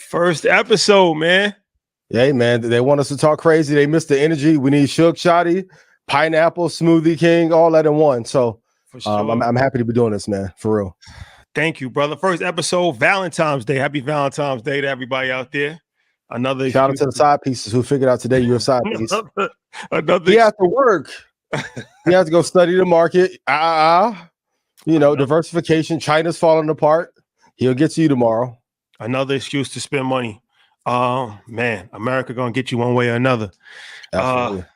First episode, man. Hey, man, they want us to talk crazy. They missed the energy. We need Shook Shotty, Pineapple, Smoothie King, all that in one. So For sure. I'm happy to be doing this, man, for real. Thank you, brother. First episode, Valentine's Day. Happy Valentine's Day to everybody out there. Another shout out to the side pieces who figured out today you're a side piece. He has to work. He has to go study the market. Diversification. China's falling apart. He'll get to you tomorrow. Another excuse to spend money. Man, America gonna get you one way or another.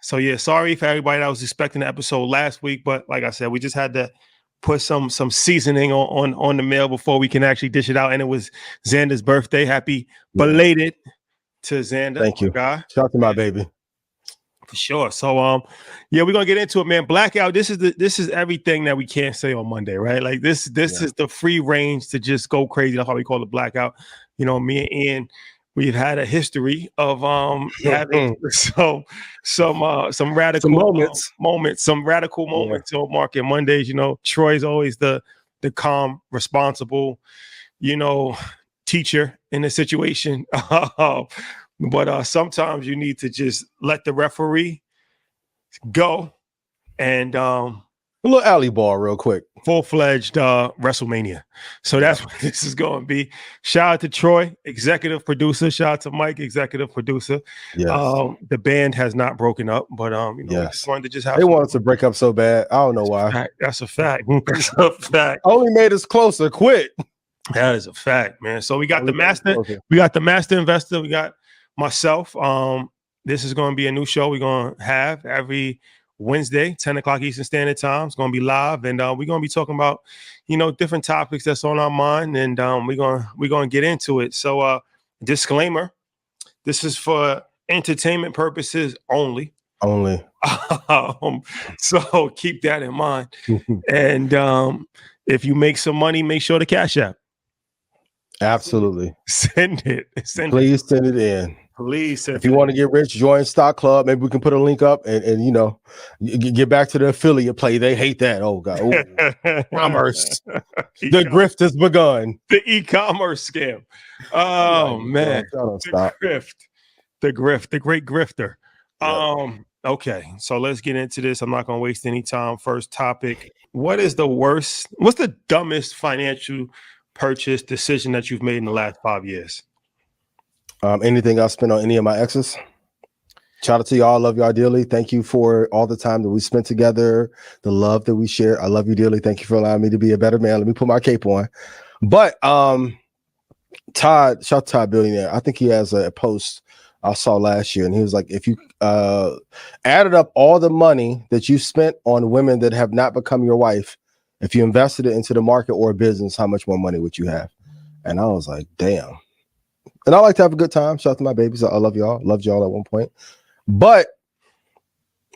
Sorry for everybody that was expecting the episode last week, but like I said, we just had to put some seasoning on the mail before we can actually dish it out. And it was Xander's birthday. Happy belated to Xander. Thank you. Guy. Shout out to my baby. For sure. So we're gonna get into it, man. Blackout. This is everything that we can't say on Monday, right? Like this is the free range to just go crazy. That's why we call it blackout. You know, me and Ian, we've had a history of having some radical moments on Market Mondays. You know, Troy's always the calm, responsible, teacher in the situation. But sometimes you need to just let the referee go and a little alley ball real quick. Full-fledged WrestleMania. So that's what this is going to be. Shout out to Troy, executive producer. Shout out to Mike, executive producer. Yes. The band has not broken up, but we just wanted to just have. They wanted to break up so bad. I don't know why. That's a fact. That's a fact. Only made us closer. Quit. That is a fact, man. So we got the master. We got the master investor. We got myself. This is going to be a new show we're going to have every Wednesday, 10 o'clock Eastern Standard Time. It's going to be live, and we're going to be talking about, different topics that's on our mind, and we're going to get into it. So, disclaimer: this is for entertainment purposes only. So keep that in mind. And if you make some money, make sure to Cash App. Absolutely. Send it. Please send it in. Please send if you want to get rich, join Stock Club. Maybe we can put a link up and get back to the affiliate play. They hate that. Oh, God. Commerce. The grift has begun. The e-commerce scam. Oh, man. The grift. The great grifter. Yep. Okay. So let's get into this. I'm not going to waste any time. First topic. What's the dumbest financial purchase decision that you've made in the last 5 years? Anything I spent on any of my exes. Shout out to y'all. I love y'all dearly. Thank you for all the time that we spent together, the love that we share. I love you dearly. Thank you for allowing me to be a better man. Let me put my cape on. But Todd, shout out to Todd Billionaire. I think he has a post I saw last year, and he was like, if you added up all the money that you spent on women that have not become your wife, if you invested it into the market or a business, how much more money would you have? And I was like, damn. And I like to have a good time. Shout out to my babies. I love y'all. Loved y'all at one point. But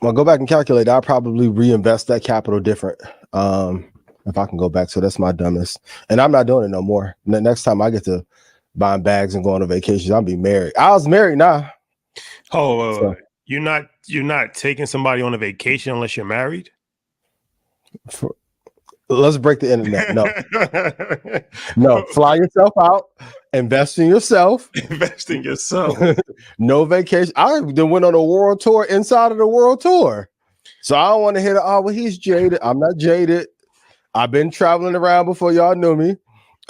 I'll go back and calculate. I'll probably reinvest that capital different if I can go back. So that's my dumbest. And I'm not doing it no more. Next time I get to buying bags and going on vacations, I'll be married. I was married now. So. You're not taking somebody on a vacation unless you're married? Let's break the internet. No, fly yourself out. Invest in yourself. No vacation. I went on a world tour inside of the world tour. So I don't want to hear he's jaded. I'm not jaded. I've been traveling around before y'all knew me.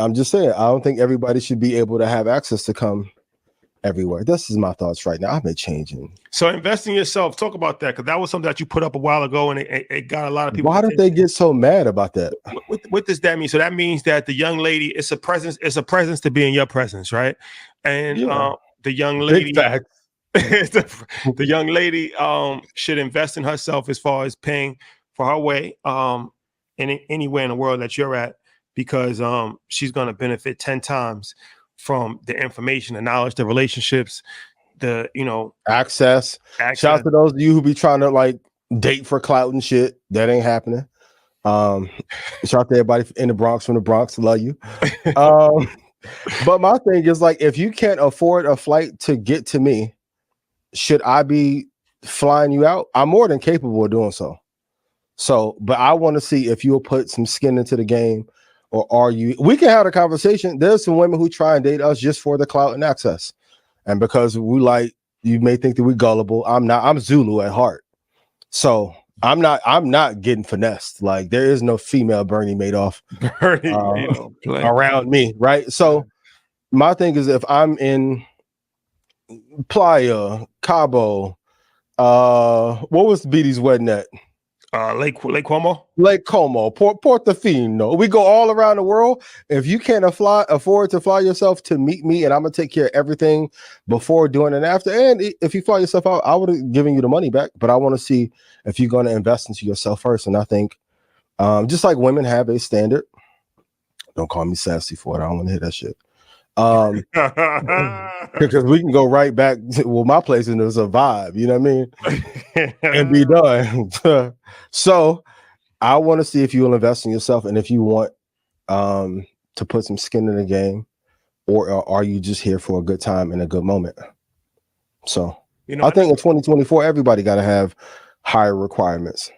I'm just saying, I don't think everybody should be able to have access to come everywhere. This is my thoughts right now. I've been changing. So invest in yourself. Talk about that, because that was something that you put up a while ago, and it got a lot of people. Why did they get so mad about that? What does that mean? So that means that the young lady, it's a presence to be in your presence, right? And the young lady, the young lady should invest in herself as far as paying for her way anywhere in the world that you're at, because she's going to benefit 10 times from the information, the knowledge, the relationships, the access. Shout out to those of you who be trying to date for clout and shit. That ain't happening. Shout out to everybody in the Bronx from the Bronx. Love you. But my thing is, if you can't afford a flight to get to me, should I be flying you out? I'm more than capable of doing so. But I want to see if you'll put some skin into the game or are you? We can have a conversation. There's some women who try and date us just for the clout and access, and because we like, you may think that we're gullible. I'm not. I'm Zulu at heart, so I'm not getting finessed. Like, there is no female Bernie Madoff around me, right? So my thing is, if I'm in Playa, Cabo, what was BD's wedding at? Lake Como, Portofino. We go all around the world. If you can't afford to fly yourself to meet me, and I'm gonna take care of everything before, during, and after. And if you fly yourself out, I would have given you the money back. But I want to see if you're going to invest into yourself first. And I think, just like women have a standard. Don't call me sassy for it. I don't want to hear that shit. Because we can go right back to, well, my place, and there's a vibe, you know what I mean, and be done. So I want to see if you will invest in yourself, and if you want to put some skin in the game, or are you just here for a good time and a good moment. So I think in 2024 everybody got to have higher requirements.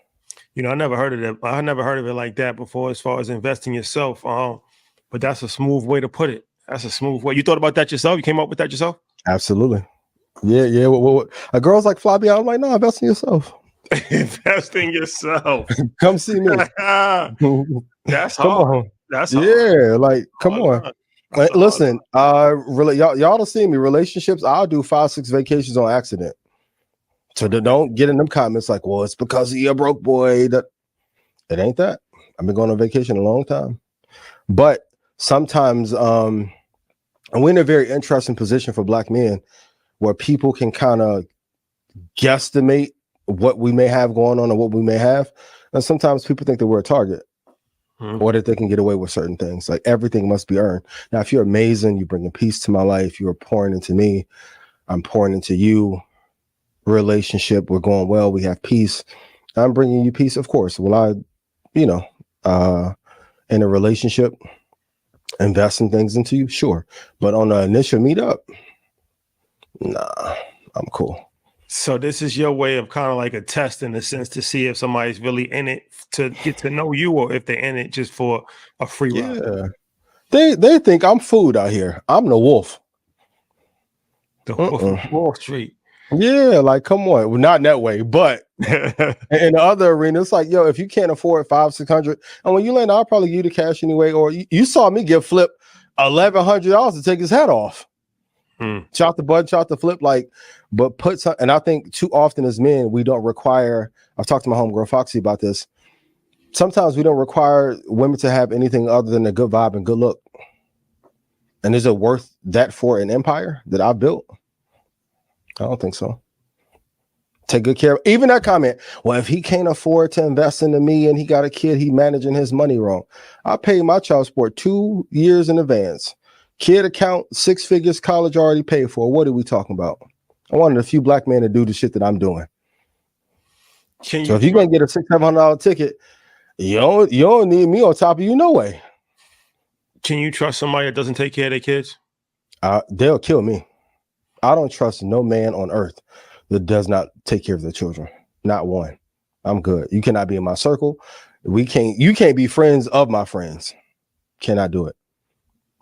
I never heard of it. I never heard of it like that before, as far as investing yourself. But that's a smooth way to put it. That's a smooth way. You thought about that yourself? You came up with that yourself? Absolutely. Yeah. What? A girl's like, Flavia, I'm like, no, invest in yourself. Invest in yourself. Come see me. That's hard. That's hard. Yeah, like, come on. Listen, really, y'all don't see me. Relationships, I'll do 5-6 vacations on accident. So don't get in them comments like, well, it's because of your broke boy. That it ain't that. I've been going on vacation a long time. But sometimes and we're in a very interesting position for Black men, where people can kind of guesstimate what we may have going on and what we may have. And sometimes people think that we're a target, or that they can get away with certain things. Like, everything must be earned. Now, if you're amazing, you bring a peace to my life, you're pouring into me, I'm pouring into you. Relationship, we're going well, we have peace, I'm bringing you peace, of course. Will I, in a relationship, invest in things into you? Sure. But on the initial meetup, nah, I'm cool. So this is your way of kind of like a test, in a sense, to see if somebody's really in it to get to know you, or if they're in it just for a free ride. Yeah. They think I'm food out here. I'm the wolf. The wolf of Wall Street. Yeah, like, come on. Well, not in that way, but in the other arena, it's like, yo, if you can't afford $500-600, and when you land, I'll probably give you the cash anyway. Or you saw me give Flip $1,100 to take his hat off. Shot the button, shot the Flip, like, but put some. And I think too often as men, we don't require. I've talked to my homegirl Foxy about this. Sometimes we don't require women to have anything other than a good vibe and good look. And is it worth that for an empire that I built? I don't think so. Take good care of even that comment. Well, if he can't afford to invest into me and he got a kid, he managing his money wrong. I paid my child support 2 years in advance. Kid account, 6 figures, college already paid for. What are we talking about? I wanted a few Black men to do the shit that I'm doing. So if you're gonna get a $600-700 ticket, you don't need me on top of you, no way. Can you trust somebody that doesn't take care of their kids? They'll kill me. I don't trust no man on earth that does not take care of their children. Not one. I'm good. You cannot be in my circle. You can't be friends of my friends. Cannot do it.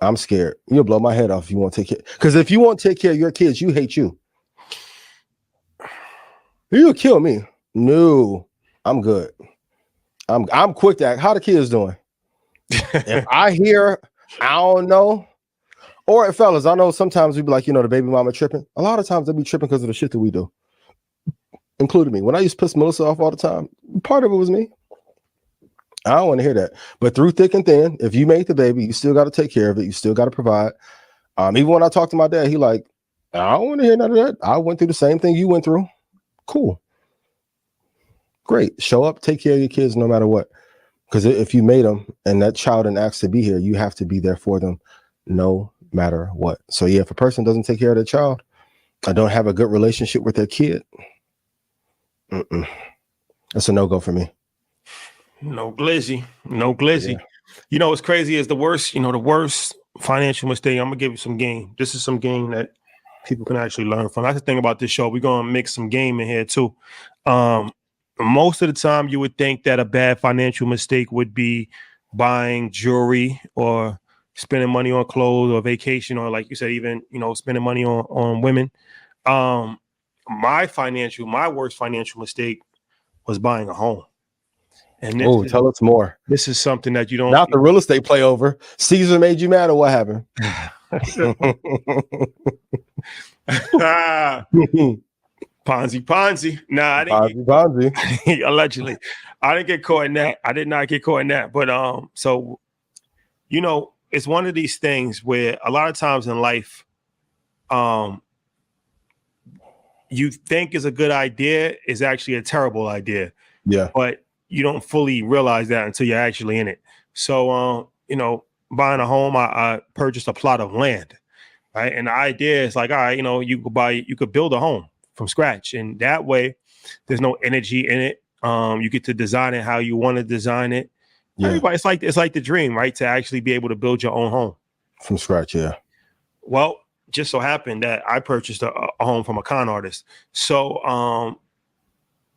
I'm scared. You'll blow my head off if you won't take care. Because if you won't take care of your kids, you hate you. You'll kill me. No, I'm good. I'm quick to act. How the kids doing? If I hear, I don't know. Or fellas, I know sometimes we be like, the baby mama tripping. A lot of times they be tripping because of the shit that we do, including me. When I used to piss Melissa off all the time, part of it was me. I don't want to hear that. But through thick and thin, if you make the baby, you still got to take care of it. You still got to provide. Even when I talk to my dad, he like, I don't want to hear none of that. I went through the same thing you went through. Cool. Great. Show up, take care of your kids no matter what. Because if you made them and that child didn't ask to be here, you have to be there for them no matter what. So yeah, if a person doesn't take care of their child, I don't have a good relationship with their kid, that's a no-go for me. No glizzy. Yeah. What's crazy is the worst financial mistake. I'm gonna give you some game. This is some game that people can actually learn from. That's the thing about this show. We're gonna mix some game in here too. Most of the time you would think that a bad financial mistake would be buying jewelry or spending money on clothes or vacation, or like you said, even, spending money on women. My worst financial mistake was buying a home. And tell us more. This is something that you don't. Not the real estate play over. Caesar made you mad, or what happened? Ponzi. Nah, I didn't. Ponzi. Allegedly, I didn't get caught in that. I did not get caught in that. But so it's one of these things where a lot of times in life, you think is a good idea is actually a terrible idea. Yeah. But you don't fully realize that until you're actually in it. So, buying a home, I purchased a plot of land, right? And the idea is like, all right, you could build a home from scratch, and that way, there's no energy in it. You get to design it how you want to design it. Yeah. Everybody, it's like the dream, right? To actually be able to build your own home from scratch. Yeah. Well, just so happened that I purchased a home from a con artist, so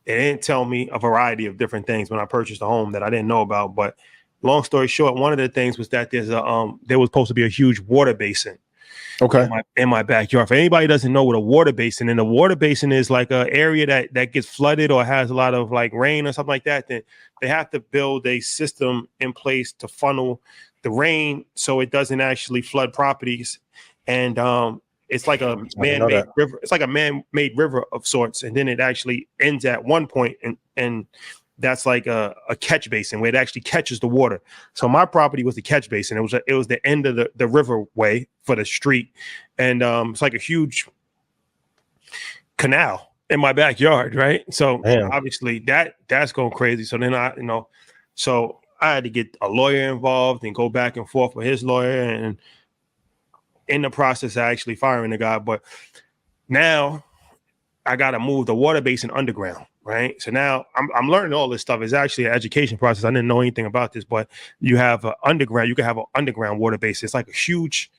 it didn't tell me a variety of different things when I purchased a home that I didn't know about. But long story short, one of the things was that there was supposed to be a huge water basin. Okay. In my backyard. For anybody who doesn't know what a water basin, and a water basin is like an area that gets flooded or has a lot of like rain or something like that, then they have to build a system in place to funnel the rain so it doesn't actually flood properties. And it's like a man-made river. It's like a man-made river of sorts, and then it actually ends at one point, and that's like a catch basin where it actually catches the water. So my property was the catch basin. It was the end of the riverway for the street, and it's like a huge canal in my backyard, right? So obviously that's going crazy. So then I had to get a lawyer involved and go back and forth with his lawyer, and in the process of actually firing the guy. But now I got to move the water basin underground, right? So now I'm learning all this stuff. It's actually an education process. I didn't know anything about this, but you have an underground. You can have an underground water basin. It's like a huge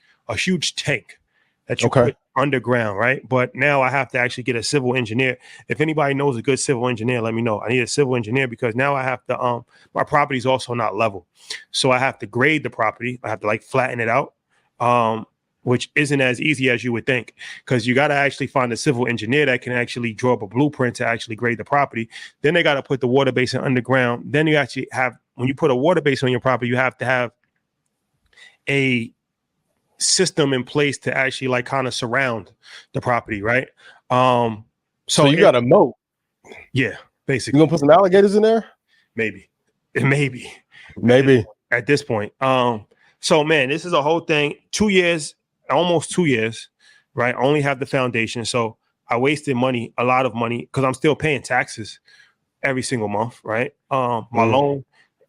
tank that you put underground, right? But now I have to actually get a civil engineer. If anybody knows a good civil engineer, let me know. I need a civil engineer because now I have to. My property is also not level, so I have to grade the property. I have to like flatten it out. Which isn't as easy as you would think, because you got to actually find a civil engineer that can actually draw up a blueprint to actually grade the property. Then they got to put the water basin underground. Then you actually have, when you put a water basin on your property, you have to have a system in place to actually like kind of surround the property, right? So you got a moat. Yeah, basically. You gonna put some alligators in there? Maybe. At this point. So man, this is a whole thing. 2 years. Almost 2 years, right? I only have the foundation. So I wasted money, a lot of money, because I'm still paying taxes every single month, right? My loan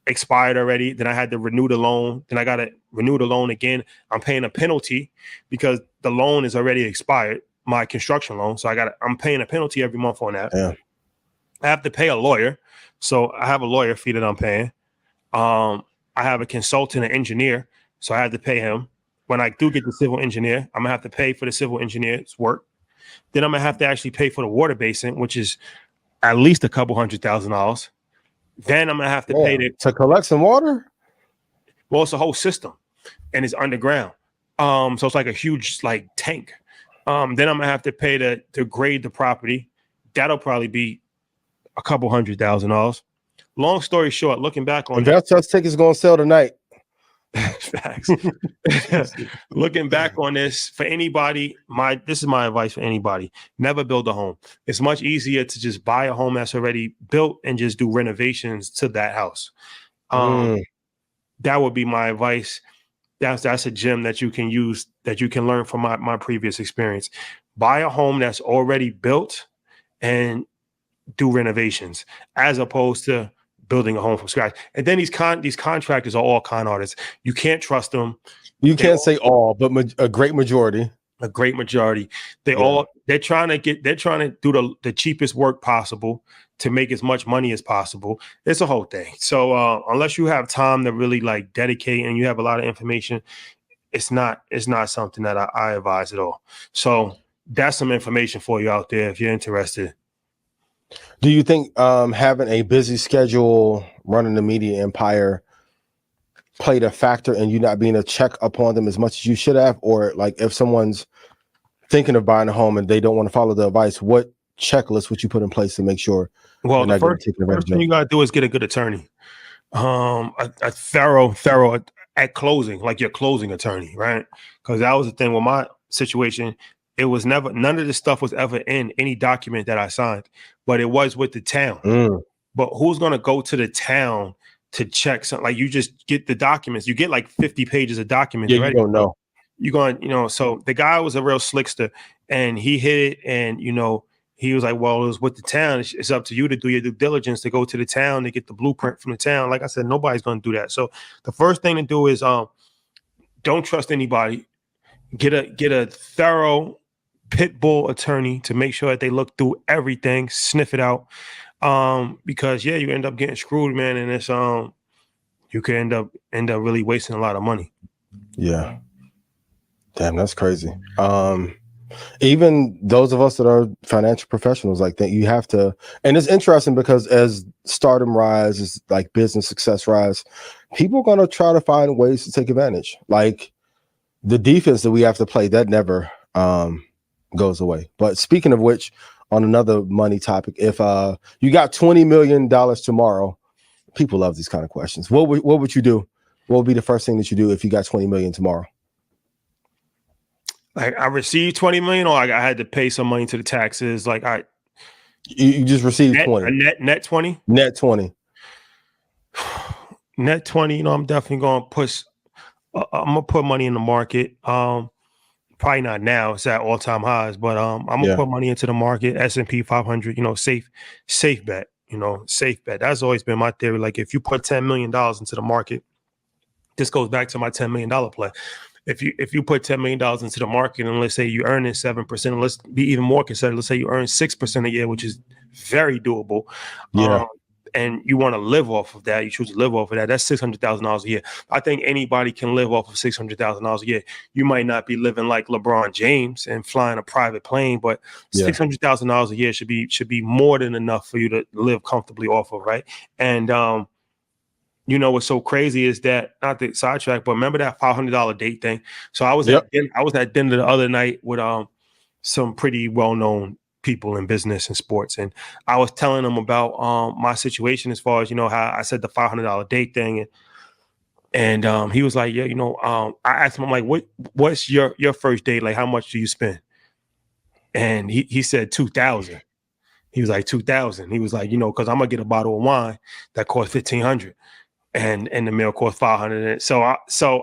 expired already. Then I had to renew the loan. Then I got to renew the loan again. I'm paying a penalty because the loan is already expired, my construction loan. So I'm paying a penalty every month on that. Yeah. I have to pay a lawyer. So I have a lawyer fee that I'm paying. I have a consultant, an engineer. So I had to pay him. When I do get the civil engineer, I'm gonna have to pay for the civil engineer's work. Then I'm gonna have to actually pay for the water basin, which is at least a couple $100,000. Then I'm gonna have to pay to collect some water. Well, it's a whole system, and it's underground. So it's like a huge like tank. Then I'm gonna have to pay to grade the property. That'll probably be a couple $100,000. Long story short, looking back on that ticket's gonna sell tonight. Facts. Looking back on this, for anybody, this is my advice for anybody: never build a home. It's much easier to just buy a home that's already built and just do renovations to that house. That would be my advice. That's a gem that you can use, that you can learn from my previous experience. Buy a home that's already built and do renovations, as opposed to building a home from scratch. And then these contractors are all con artists. You can't trust them. You can't say all, but a great majority. A great majority. They're trying to do the cheapest work possible to make as much money as possible. It's a whole thing. So unless you have time to really like dedicate and you have a lot of information, it's not something that I advise at all. So that's some information for you out there if you're interested. Do you think having a busy schedule, running the media empire, played a factor in you not being a check upon them as much as you should have? Or like if someone's thinking of buying a home and they don't want to follow the advice, what checklist would you put in place to make sure Well, they're not getting taken advantage first thing of? you got to do is get a good attorney. A thorough at closing, like your closing attorney, right? Because that was the thing with my situation. It was never, none of this stuff was ever in any document that I signed, but it was with the town. But who's going to go to the town to check something? Like you just get the documents. You get like 50 pages of documents. Yeah, you don't know. You're going, so the guy was a real slickster and he hit it. And, he was like, well, it was with the town. It's up to you to do your due diligence to go to the town to get the blueprint from the town. Like I said, nobody's going to do that. So the first thing to do is don't trust anybody. Get a thorough pit bull attorney to make sure that they look through everything, sniff it out. Because you end up getting screwed, man, and it's you could end up really wasting a lot of money. Yeah. Damn, that's crazy. Even those of us that are financial professionals, like that, you have to, and it's interesting because as stardom rises, like business success rise, people are going to try to find ways to take advantage. Like the defense that we have to play, that never goes away. But speaking of which, on another money topic, if you got $20 million tomorrow, people love these kind of questions. What would you do? What would be the first thing that you do if you got 20 million tomorrow? Like I received 20 million, or like I had to pay some money to the taxes. Like you just received 20. Net 20? Net 20. Net 20, I'm definitely going to push. I'm going to put money in the market. Probably not now. It's at all-time highs, but I'm going to put money into the market, S&P 500, safe bet, safe bet. That's always been my theory. Like if you put $10 million into the market, this goes back to my $10 million play. If you put $10 million into the market and let's say you earn 7%, let's be even more conservative. Let's say you earn 6% a year, which is very doable. Yeah. And you want to live off of that. You choose to live off of that. That's $600,000 a year. I think anybody can live off of $600,000 a year. You might not be living like LeBron James and flying a private plane, but $600,000 a year should be more than enough for you to live comfortably off of, right? And what's so crazy is that, not the sidetrack, but remember that $500 date thing. So I was at dinner the other night with some pretty well-known people in business and sports, and I was telling them about my situation as far as how I said the $500 date thing, and he was like, I asked him, I'm like, what's your first date like? How much do you spend? And he said 2,000. He was like 2,000. He was like, because I'm gonna get a bottle of wine that costs 1,500. And the meal costs 500. So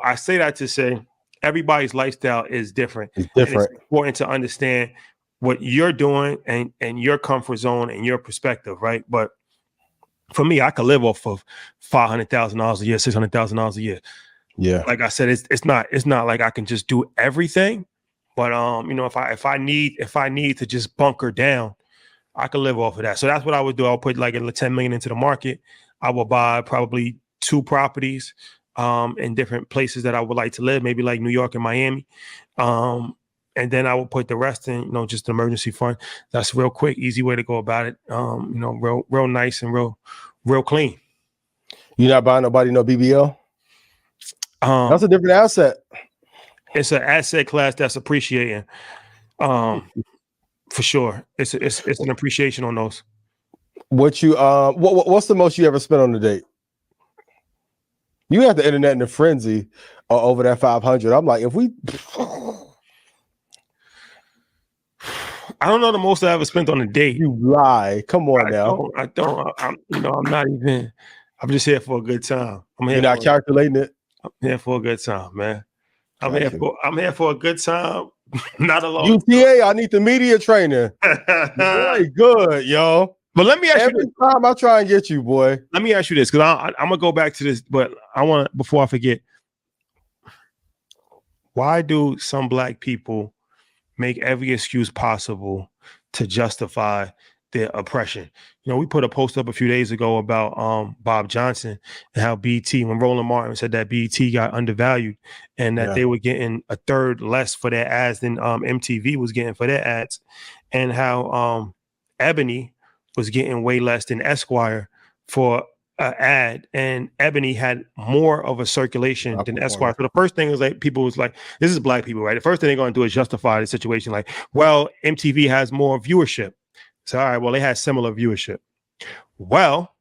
I say that to say everybody's lifestyle is different. It's different. And it's important to understand what you're doing and your comfort zone and your perspective, right? But for me, I could live off of $500,000 a year, $600,000 a year. Yeah. Like I said, it's not like I can just do everything, but if I need to just bunker down, I could live off of that. So that's what I would do. I'll put like $10 million into the market. I will buy probably 2 properties in different places that I would like to live, maybe like New York and Miami. And then I will put the rest in, just an emergency fund. That's a real quick, easy way to go about it. Real nice and real clean. You're not buying nobody no BBL? That's a different asset. It's an asset class that's appreciating. For sure. It's an appreciation on those. What's the most you ever spent on a date? You have the internet in a frenzy over that 500. I'm like, if we I don't know the most I ever spent on a date. You lie. Come on now. I don't. I'm not even. I'm just here for a good time. You're not calculating it. I'm here for a good time, man. I'm here for a good time. Not alone. UTA, I need the media training. Boy, good, yo. But let me ask every time I try and get you, boy. Let me ask you this, because I'm gonna go back to this, but I want to, before I forget. Why do some Black people make every excuse possible to justify their oppression? We put a post up a few days ago about Bob Johnson and how BT, when Roland Martin said that BT got undervalued and that they were getting a third less for their ads than MTV was getting for their ads, and how Ebony was getting way less than Esquire for ad, and Ebony had more of a circulation than Esquire. So the first thing is like people was like, this is black people, right? The first thing they're going to do is justify the situation. Like, well, MTV has more viewership. So, all right, well, they had similar viewership. Well,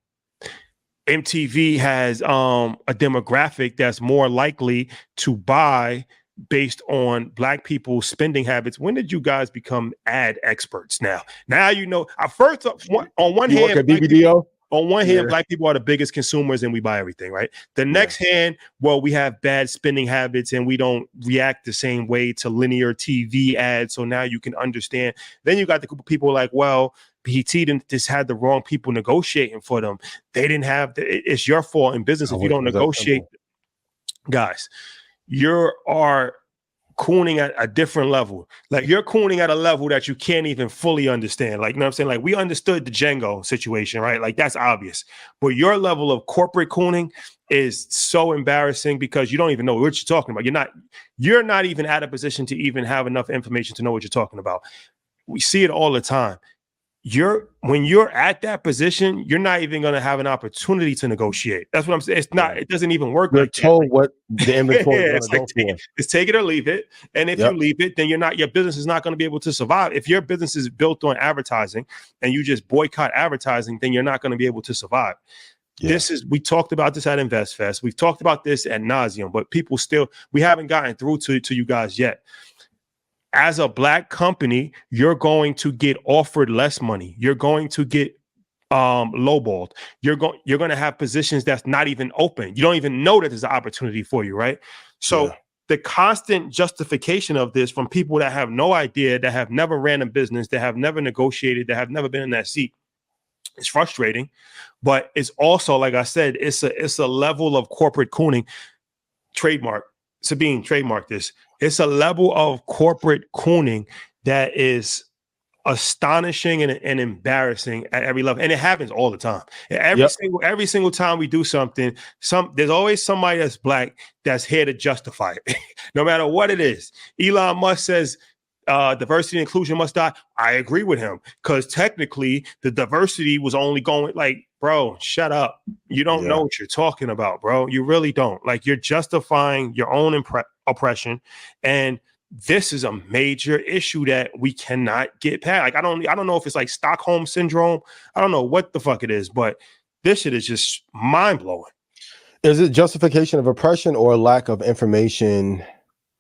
MTV has a demographic that's more likely to buy based on black people's spending habits. When did you guys become ad experts? Now you know. First, on one hand, BBDO. On one hand, black people are the biggest consumers and we buy everything, right? The next hand, well, we have bad spending habits and we don't react the same way to linear TV ads. So now you can understand. Then you got the group of people like, well, BET just had the wrong people negotiating for them. They didn't have, it's your fault in business if you don't negotiate. Guys, you are cooning at a different level. Like you're cooning at a level that you can't even fully understand. Like, you know what I'm saying? Like we understood the Django situation, right? Like that's obvious. But your level of corporate cooning is so embarrassing because you don't even know what you're talking about. You're not even at a position to even have enough information to know what you're talking about. We see it all the time. When you're at that position, you're not even going to have an opportunity to negotiate. That's what I'm saying. It doesn't even work. You're told what the inventory is going to go for. It's take it or leave it. And if you leave it, then your business is not going to be able to survive. If your business is built on advertising and you just boycott advertising, then you're not going to be able to survive. Yeah. We talked about this at InvestFest. We've talked about this ad nauseum, but we haven't gotten through to you guys yet. As a black company, you're going to get offered less money. You're going to get lowballed. You're going to have positions that's not even open. You don't even know that there's an opportunity for you, right? So the constant justification of this from people that have no idea, that have never ran a business, that have never negotiated, that have never been in that seat, it's frustrating. But it's also, like I said, it's a level of corporate cooning. Trademark. Sabine, trademark this. It's a level of corporate cooning that is astonishing and embarrassing at every level. And it happens all the time. Every single time we do something, there's always somebody that's black that's here to justify it, no matter what it is. Elon Musk says diversity and inclusion must die. I agree with him because technically the diversity was only going like, bro, shut up. You don't know what you're talking about, bro. You really don't. Like you're justifying your own oppression. And this is a major issue that we cannot get past. Like I don't know if it's like Stockholm syndrome. I don't know what the fuck it is, but this shit is just mind blowing. Is it justification of oppression or lack of information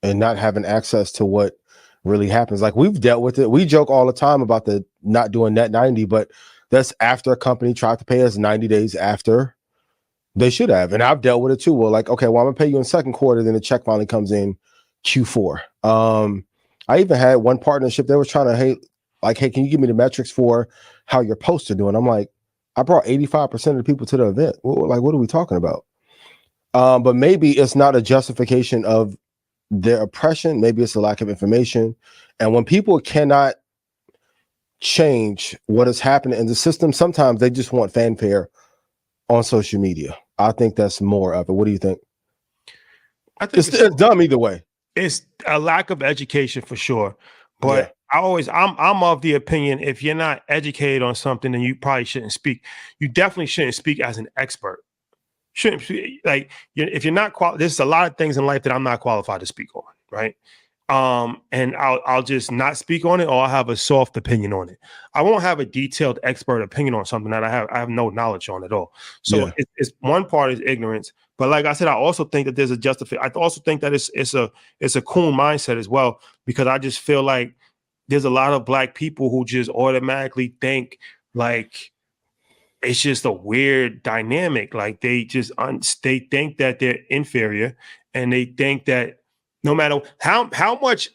and not having access to what really happens? Like we've dealt with it. We joke all the time about the not doing net 90, but that's after a company tried to pay us 90 days after they should have. And I've dealt with it too. Well, like, okay, well, I'm gonna pay you in second quarter, then the check finally comes in Q4. I even had one partnership that was trying to, hey, can you give me the metrics for how your posts are doing? I'm like, I brought 85% of the people to the event. Well, like, what are we talking about? But maybe it's not a justification of their oppression. Maybe it's a lack of information. And when people cannot change what is happening in the system, sometimes they just want fanfare on social media. I think that's more of it. What do you think? I think it's dumb either way. It's a lack of education for sure. But I'm of the opinion, if you're not educated on something, then you probably shouldn't speak. You definitely shouldn't speak as an expert. Like if you're not there's a lot of things in life that I'm not qualified to speak on, right? And I'll just not speak on it, or I'll have a soft opinion on it. I won't have a detailed expert opinion on something that I have no knowledge on at all. So it's one part is ignorance, but like I said, I also think that there's a justification. I also think that it's a cool mindset as well, because I just feel like there's a lot of black people who just automatically think like it's just a weird dynamic. Like they just they think that they're inferior, and they think that no matter how much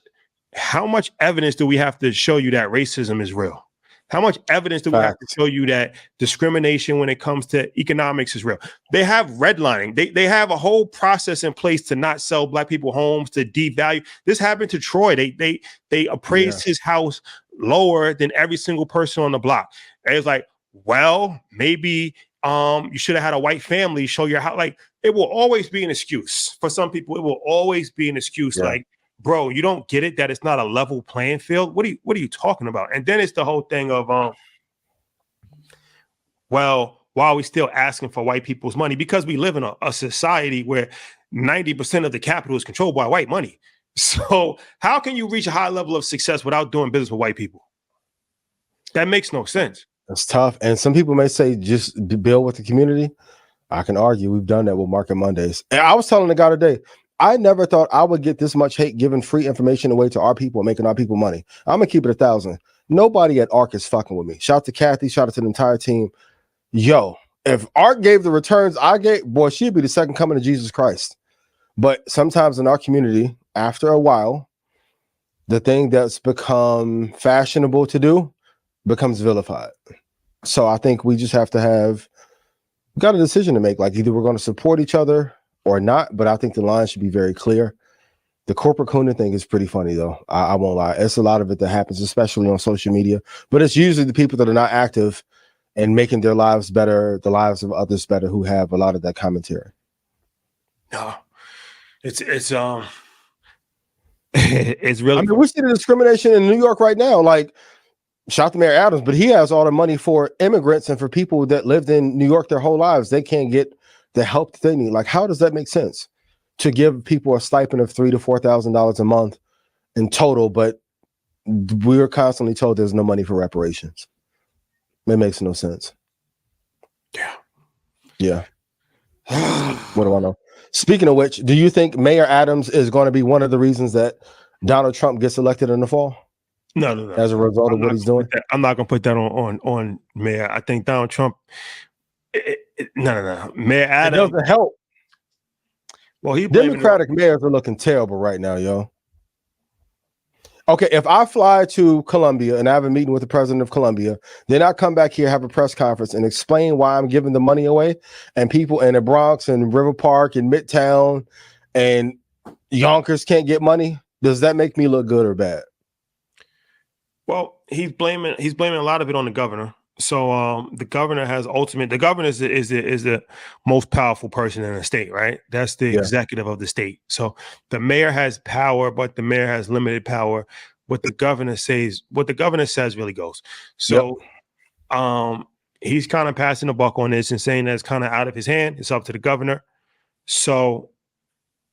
evidence do we have to show you that racism is real? How much evidence do we have to show you that discrimination when it comes to economics is real? They have redlining. They have a whole process in place to not sell black people homes, to devalue. This happened to Troy. They appraised his house lower than every single person on the block. And it's like, well, maybe you should have had a white family show your house. Like, it will always be an excuse for some people. It will always be an excuse. Like, bro, you don't get it that it's not a level playing field. What are you talking about? And then it's the whole thing of well, why are we still asking for white people's money? Because we live in a society where 90% of the capital is controlled by white money. So how can you reach a high level of success without doing business with white people? That makes no sense. It's tough. And some people may say just build with the community. I can argue we've done that with Market Mondays. And I was telling the guy today, I never thought I would get this much hate giving free information away to our people, making our people money. I'm gonna keep it 1,000. Nobody at ARC is fucking with me. Shout out to Kathy, shout out to the entire team. Yo, if ARC gave the returns I gave, boy, she'd be the second coming of Jesus Christ. But sometimes in our community, after a while, the thing that's become fashionable to do becomes vilified. So I think we just have to have got a decision to make. Like either we're going to support each other or not. But I think the line should be very clear. The corporate cooning thing is pretty funny, though. I won't lie. It's a lot of it that happens, especially on social media. But it's usually the people that are not active and making their lives better, the lives of others better, who have a lot of that commentary. No, it's it's really. I mean, we see the discrimination in New York right now. Like, shout out to Mayor Adams, but he has all the money for immigrants and for people that lived in New York their whole lives. They can't get the help that they need. Like, how does that make sense? To give people a stipend of $3,000 to $4,000 a month in total, but we're constantly told there's no money for reparations. It makes no sense. Yeah. What do I know? Speaking of which, do you think Mayor Adams is going to be one of the reasons that Donald Trump gets elected in the fall? No. As a result of what he's doing? I'm not going to put that on Mayor. I think Donald Trump. No. Mayor Adams. It doesn't help. Well, Democratic mayors are looking terrible right now, yo. Okay, if I fly to Colombia and I have a meeting with the president of Colombia, then I come back here, have a press conference, and explain why I'm giving the money away, and people in the Bronx and River Park and Midtown and Yonkers can't get money, does that make me look good or bad? Well, he's blaming a lot of it on the governor. So the governor the governor is the most powerful person in the state, right? That's the executive of the state. So the mayor has power, but the mayor has limited power. What the governor says really goes. So he's kind of passing the buck on this and saying that it's kind of out of his hand. It's up to the governor. So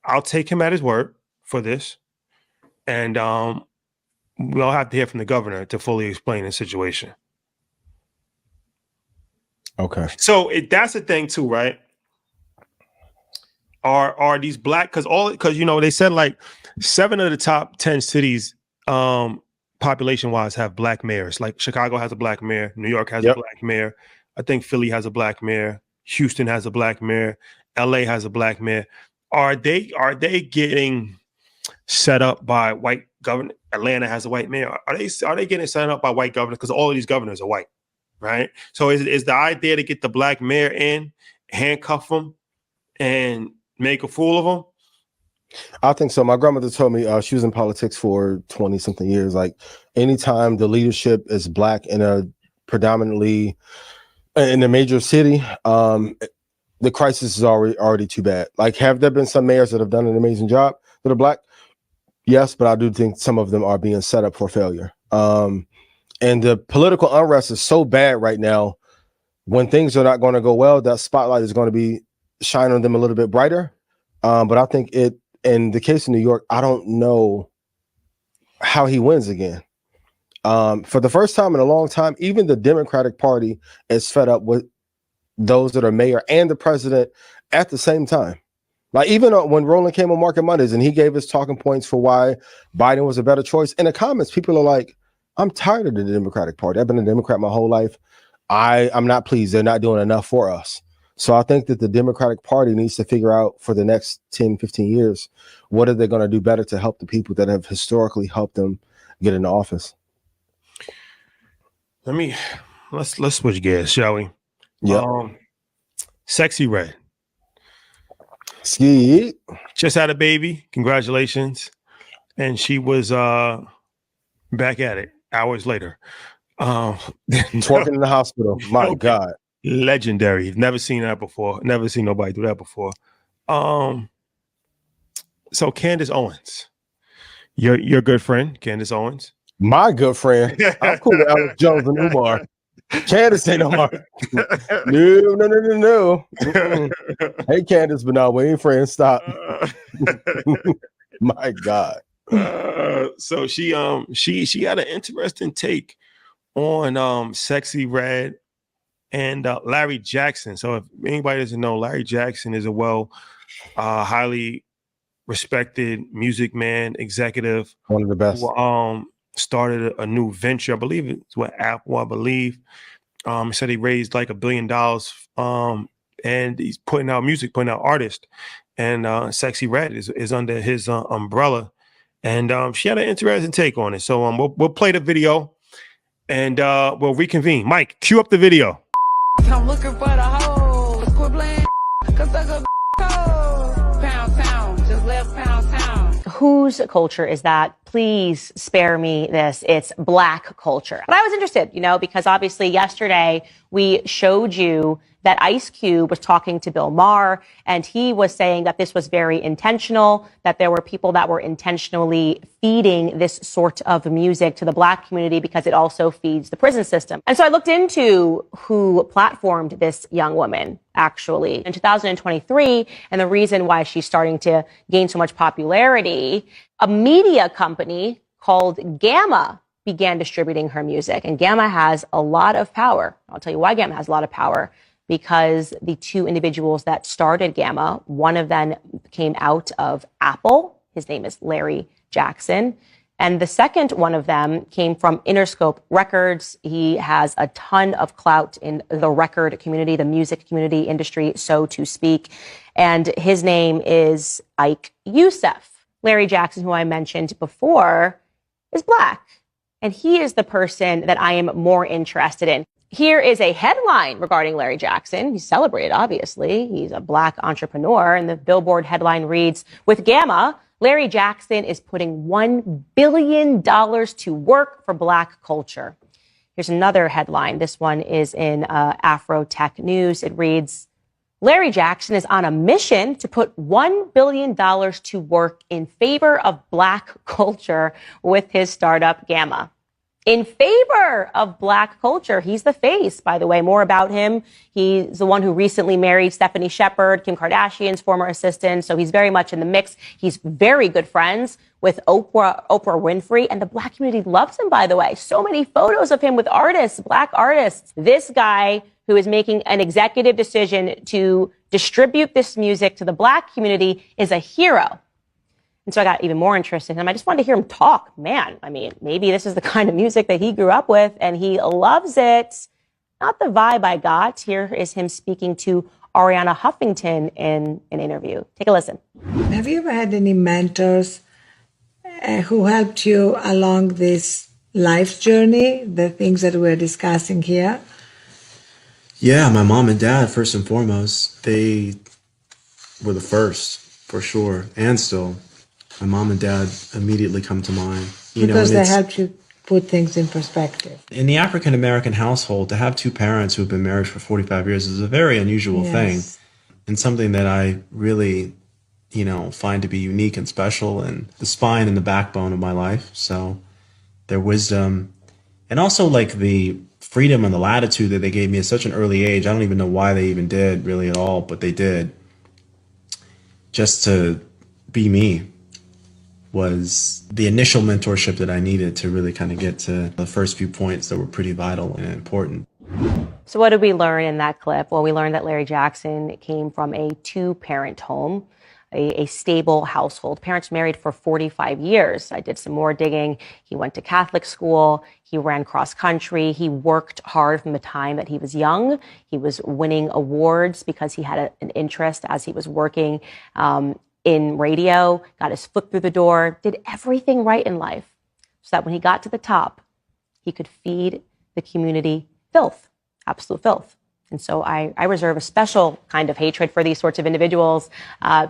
I'll take him at his word for this. And we'll have to hear from the governor to fully explain the situation. Okay. So that's the thing too, right? Are these black? Because you know they said like 7 of the top 10 cities, population wise, have black mayors. Like Chicago has a black mayor, New York has a black mayor. I think Philly has a black mayor. Houston has a black mayor. LA has a black mayor. Are they getting set up by white governor? Atlanta has a white mayor. Are they getting set up by white governors? Because all of these governors are white. Right. So is the idea to get the black mayor in, handcuff him, and make a fool of him? I think so. My grandmother told me she was in politics for 20 something years. Like anytime the leadership is black in a predominantly in a major city, the crisis is already too bad. Like, have there been some mayors that have done an amazing job that are black? Yes, but I do think some of them are being set up for failure. And the political unrest is so bad right now. When things are not going to go well, that spotlight is going to be shining on them a little bit brighter. But I think in the case of New York, I don't know how he wins again. For the first time in a long time, even the Democratic Party is fed up with those that are mayor and the president at the same time. Like even when Roland came on Market Mondays and he gave his talking points for why Biden was a better choice, in the comments, people are like, I'm tired of the Democratic Party. I've been a Democrat my whole life. I'm not pleased. They're not doing enough for us. So I think that the Democratic Party needs to figure out for the next 10, 15 years, what are they going to do better to help the people that have historically helped them get into office? Let's switch gears, shall we? Yeah. Sexy Red. Ski. Just had a baby. Congratulations. And she was back at it hours later. Twerking in the hospital. My God. Legendary. Never seen that before. Never seen nobody do that before. So Candace Owens, your good friend, Candace Owens. My good friend. I'm cool with Alex Jones and Umar. Candace ain't no more. No. Hey, Candace, but no, we ain't friends. Stop. My God. So she had an interesting take on Sexy Red and Larry Jackson. So if anybody doesn't know, Larry Jackson is a highly respected music man, executive, one of the best. Who started a new venture. I believe it's what Apple. I believe. He said he raised like $1 billion, and he's putting out music, putting out artists. And Sexy Red is under his umbrella. And she had an interesting take on it. So we'll play the video, and we'll reconvene. Mike, cue up the video. I'm looking for the hole. Quit playing, 'cause I go cold. Pound town, just left pound town. Whose culture is that? Please spare me this. It's Black culture. But I was interested, because obviously yesterday we showed you that Ice Cube was talking to Bill Maher, and he was saying that this was very intentional, that there were people that were intentionally feeding this sort of music to the Black community because it also feeds the prison system. And so I looked into who platformed this young woman, actually, in 2023, and the reason why she's starting to gain so much popularity. A media company called Gamma began distributing her music, and Gamma has a lot of power. I'll tell you why Gamma has a lot of power. Because the two individuals that started Gamma, one of them came out of Apple. His name is Larry Jackson. And the second one of them came from Interscope Records. He has a ton of clout in the record community, the music community industry, so to speak. And his name is Ike Youssef. Larry Jackson, who I mentioned before, is Black. And he is the person that I am more interested in. Here is a headline regarding Larry Jackson. He's celebrated, obviously. He's a Black entrepreneur. And the Billboard headline reads, with Gamma, Larry Jackson is putting $1 billion to work for Black culture. Here's another headline. This one is in Afro Tech News. It reads, Larry Jackson is on a mission to put $1 billion to work in favor of Black culture with his startup Gamma. In favor of Black culture. He's the face, by the way. More about him. He's the one who recently married Stephanie Shepard, Kim Kardashian's former assistant. So he's very much in the mix. He's very good friends with Oprah Winfrey. And the Black community loves him, by the way. So many photos of him with artists, Black artists. This guy who is making an executive decision to distribute this music to the Black community is a hero. And so I got even more interested in him. I just wanted to hear him talk. Man, I mean, maybe this is the kind of music that he grew up with and he loves it. Not the vibe I got. Here is him speaking to Ariana Huffington in an interview. Take a listen. Have you ever had any mentors who helped you along this life journey, the things that we're discussing here? Yeah, my mom and dad, first and foremost. They were the first, for sure, and still. My mom and dad immediately come to mind. Because they helped you put things in perspective. In the African-American household, to have two parents who've been married for 45 years is a very unusual thing. And something that I really, find to be unique and special and the spine and the backbone of my life. So their wisdom and also like the freedom and the latitude that they gave me at such an early age. I don't even know why they even did really at all, but they did. Just to be me was the initial mentorship that I needed to really kind of get to the first few points that were pretty vital and important. So what did we learn in that clip? Well, we learned that Larry Jackson came from a two-parent home, a stable household. Parents married for 45 years. I did some more digging. He went to Catholic school. He ran cross country. He worked hard from the time that he was young. He was winning awards because he had an interest as he was working in radio, got his foot through the door, did everything right in life so that when he got to the top, he could feed the community filth, absolute filth. And so I reserve a special kind of hatred for these sorts of individuals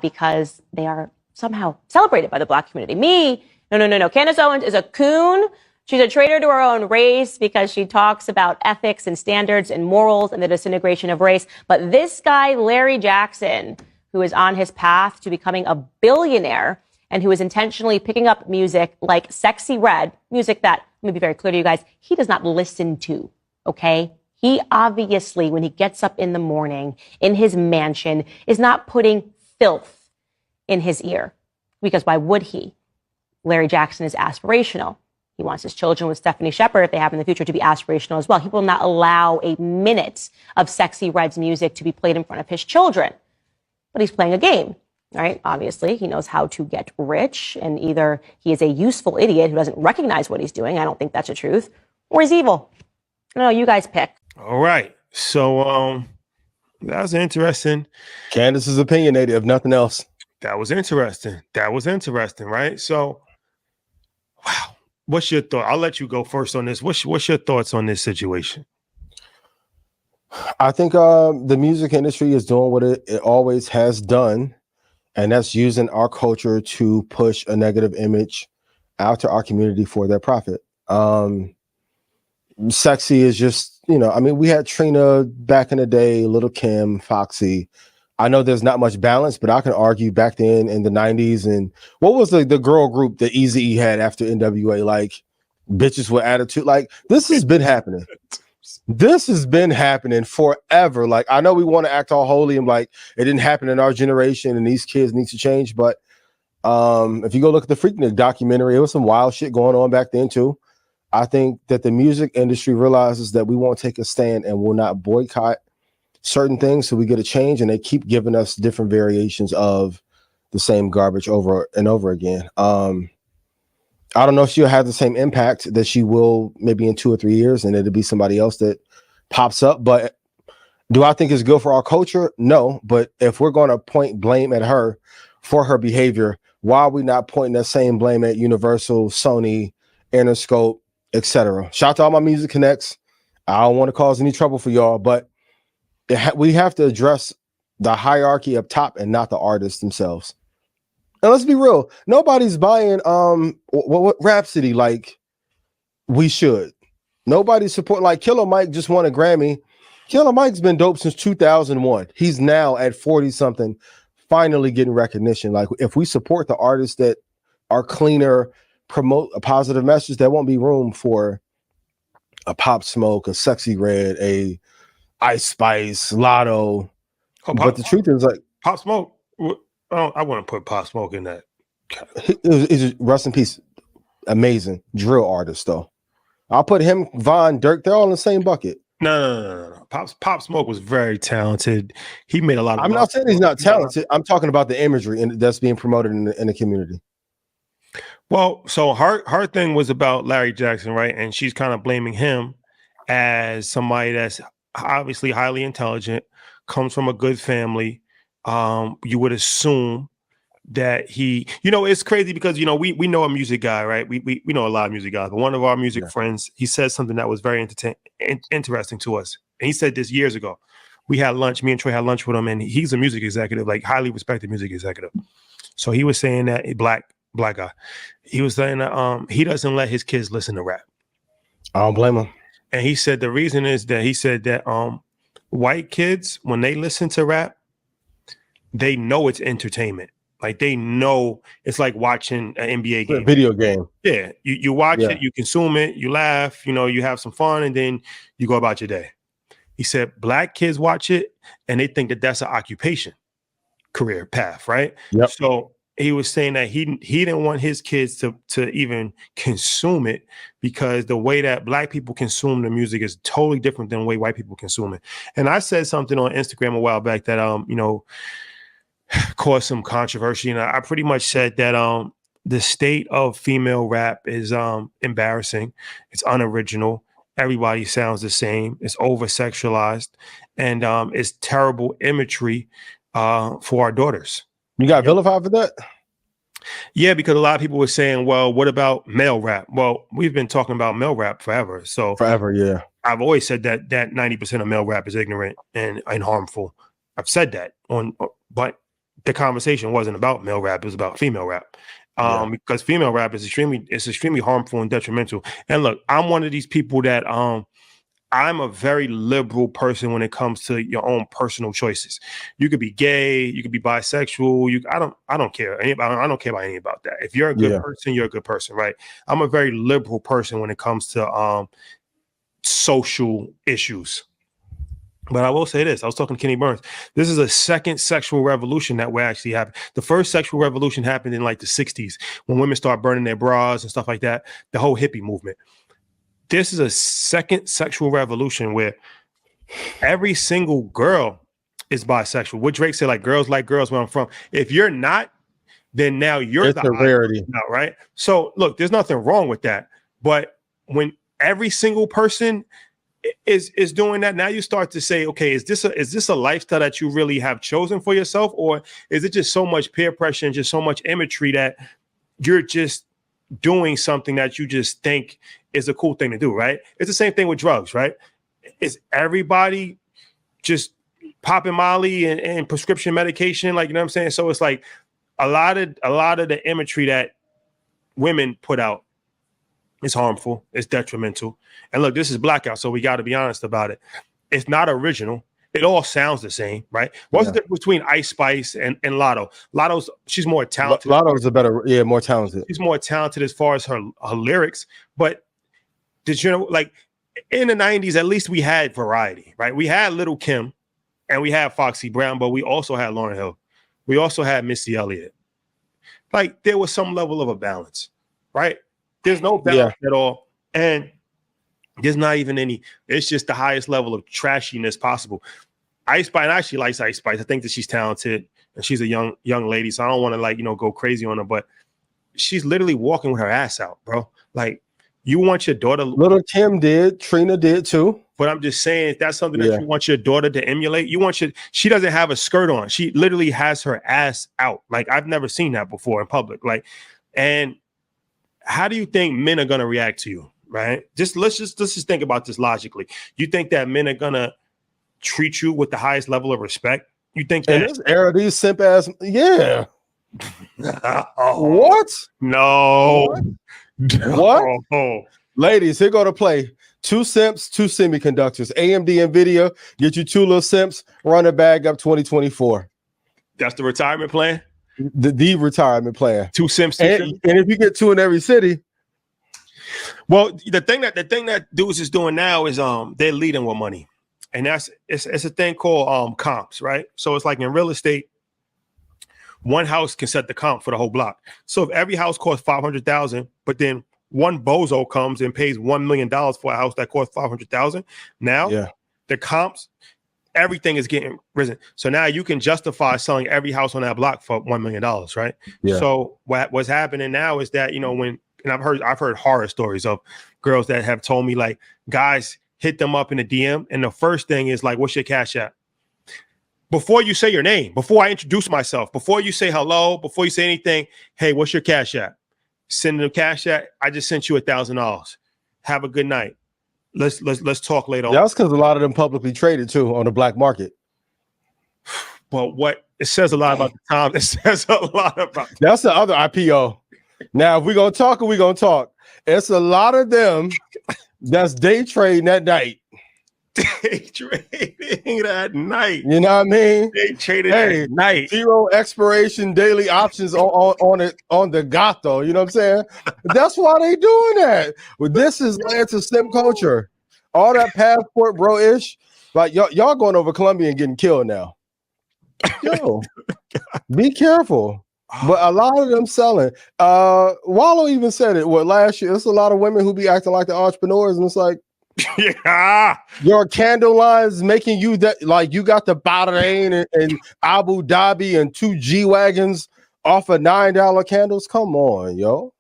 because they are somehow celebrated by the Black community. Me, no. Candace Owens is a coon. She's a traitor to her own race because she talks about ethics and standards and morals and the disintegration of race. But this guy, Larry Jackson, who is on his path to becoming a billionaire and who is intentionally picking up music like Sexy Red, music that, let me be very clear to you guys, he does not listen to, okay? He obviously, when he gets up in the morning in his mansion, is not putting filth in his ear. Because why would he? Larry Jackson is aspirational. He wants his children with Stephanie Shepard, if they have in the future, to be aspirational as well. He will not allow a minute of Sexy Red's music to be played in front of his children. But he's playing a game, right? Obviously, he knows how to get rich, and either he is a useful idiot who doesn't recognize what he's doing, I don't think that's the truth, or he's evil. No, you guys pick. All right. So that was interesting. Candace is opinionated, if nothing else. That was interesting. Right? So, wow. What's your thought? I'll let you go first on this. What's your thoughts on this situation? I think the music industry is doing what it always has done, and that's using our culture to push a negative image out to our community for their profit. Sexy is just, I mean, we had Trina back in the day, Little Kim, Foxy. I know there's not much balance, but I can argue back then in the 90s. And what was the girl group that Eazy-E had after NWA? Like, bitches with attitude. Like, this has been happening. This has been happening forever. Like, I know we want to act all holy and like it didn't happen in our generation and these kids need to change. But if you go look at the Freaknik documentary, it was some wild shit going on back then too. I think that the music industry realizes that we won't take a stand and will not boycott certain things so we get a change, and they keep giving us different variations of the same garbage over and over again. I don't know if she'll have the same impact that she will maybe in 2 or 3 years, and it'll be somebody else that pops up. But do I think it's good for our culture? No. But if we're going to point blame at her for her behavior, why are we not pointing that same blame at Universal, Sony, Interscope, etc.? Shout out to all my music connects. I don't want to cause any trouble for y'all, but we have to address the hierarchy up top and not the artists themselves. And let's be real, nobody's buying what Rhapsody like we should. Nobody's support, like Killer Mike just won a Grammy. Killer Mike's been dope since 2001. He's now at 40 something, finally getting recognition. Like, if we support the artists that are cleaner, promote a positive message, there won't be room for a Pop Smoke, a Sexy Red, a Ice Spice, Lotto. But the truth is, like, Pop Smoke, I want to put Pop Smoke in that. He's rest in peace. Amazing drill artist, though. I'll put him, Von, Dirk. They're all in the same bucket. No. Pop Smoke was very talented. He made a lot of. I'm not saying he's not talented. I'm talking about the imagery that's being promoted in the community. Well, so her thing was about Larry Jackson, right? And she's kind of blaming him as somebody that's obviously highly intelligent, comes from a good family. You would assume that he, it's crazy because, we know a music guy, right? We know a lot of music guys, but one of our music friends, he said something that was very interesting to us. And he said this years ago. We had lunch, me and Troy had lunch with him, and he's a music executive, like highly respected music executive. So he was saying that, a black guy, he was saying that he doesn't let his kids listen to rap. I don't blame him. And he said the reason is that he said that white kids, when they listen to rap, they know it's entertainment. Like, they know it's like watching an NBA game. Video game. Yeah. You watch it, you consume it, you laugh, you have some fun, and then you go about your day. He said black kids watch it and they think that that's an occupation, career path, right? Yep. So he was saying that he didn't want his kids to even consume it, because the way that black people consume the music is totally different than the way white people consume it. And I said something on Instagram a while back that caused some controversy, and I pretty much said that the state of female rap is embarrassing. It's unoriginal. Everybody sounds the same. It's over-sexualized, and it's terrible imagery for our daughters. You got vilified for that? Yeah, because a lot of people were saying, well, what about male rap? Well, we've been talking about male rap forever. So forever, yeah. I've always said that 90% of male rap is ignorant and harmful. I've said that but the conversation wasn't about male rap, it was about female rap. Because female rap is extremely harmful and detrimental. And look, I'm one of these people that I'm a very liberal person when it comes to your own personal choices. You could be gay, you could be bisexual. I don't care. I don't care about any about that. If you're a good person, you're a good person, right? I'm a very liberal person when it comes to social issues. But I will say this. I was talking to Kenny Burns. This is a second sexual revolution that we're actually having. The first sexual revolution happened in like the 60s when women start burning their bras and stuff like that. The whole hippie movement. This is a second sexual revolution where every single girl is bisexual. What Drake said, like girls like girls where I'm from. If you're not, then now you're It's a rarity now, right? So look, there's nothing wrong with that. But when every single person is doing that, now you start to say, okay, is this a lifestyle that you really have chosen for yourself, or is it just so much peer pressure and just so much imagery that you're just doing something that you just think is a cool thing to do, right? It's the same thing with drugs, right? Is everybody just popping Molly and prescription medication, like, you know what I'm saying? So it's like a lot of the imagery that women put out is harmful, it's detrimental. And look, this is Blackout, so we got to be honest about it. It's not original. It all sounds the same, right? What's the difference between Ice Spice and Lotto? Lotto's, she's more talented. Lotto's more talented. She's more talented as far as her lyrics. But did you know, like in the 90s, at least we had variety, right? We had Little Kim and we had Foxy Brown, but we also had Lauryn Hill. We also had Missy Elliott. Like there was some level of a balance, right? There's no balance at all. And there's not even any, it's just the highest level of trashiness possible. Ice Spice, and I actually likes Ice Spice. I think that she's talented and she's a young lady. So I don't want to like, go crazy on her, but she's literally walking with her ass out, bro. Like you want your daughter. Little Kim did, Trina did too. But I'm just saying, if that's something that you want your daughter to emulate, she doesn't have a skirt on. She literally has her ass out. Like I've never seen that before in public. Like, and how do you think men are going to react to you? Right? Let's just think about this logically. You think that men are going to treat you with the highest level of respect? You think that in this era, these simp ass, what? No. What? Oh. Ladies, here go to play. 2 simps, 2 semiconductors. AMD, NVIDIA, get you 2 little simps, run a bag up 2024. That's the retirement plan? The retirement plan. 2 simps. And if you get 2 in every city. Well, the thing that dudes is doing now is they're leading with money. And it's a thing called comps, right? So it's like in real estate, one house can set the comp for the whole block. So if every house costs $500,000, but then one bozo comes and pays $1 million for a house that costs $500,000, now the comps, everything is getting risen. So now you can justify selling every house on that block for $1 million, right? Yeah. So what's happening now is that, and I've heard horror stories of girls that have told me like guys hit them up in the DM, and the first thing is like, "What's your Cash App?" Before you say your name, before I introduce myself, before you say hello, before you say anything, hey, what's your Cash App? Send them Cash App. I just sent you $1,000. Have a good night. Let's talk later on. That's because a lot of them publicly traded too on the black market. But what it says a lot about the time. It says a lot about that's the other IPO. Now, if we're gonna talk, we're gonna talk. It's a lot of them that's day trading that night. Day trading that night. You know what I mean? Day trading at night. 0 expiration daily options on the gato. You know what I'm saying? That's why they doing that. Well, this is led to simp culture. All that passport bro ish. Like y'all going over Colombia and getting killed now. Yo, be careful. But a lot of them selling. Wallow even said it. Last year? It's a lot of women who be acting like the entrepreneurs, and it's like, your candle lines making you that like you got the Bahrain and Abu Dhabi and 2 G-Wagons off of $9 candles. Come on, yo.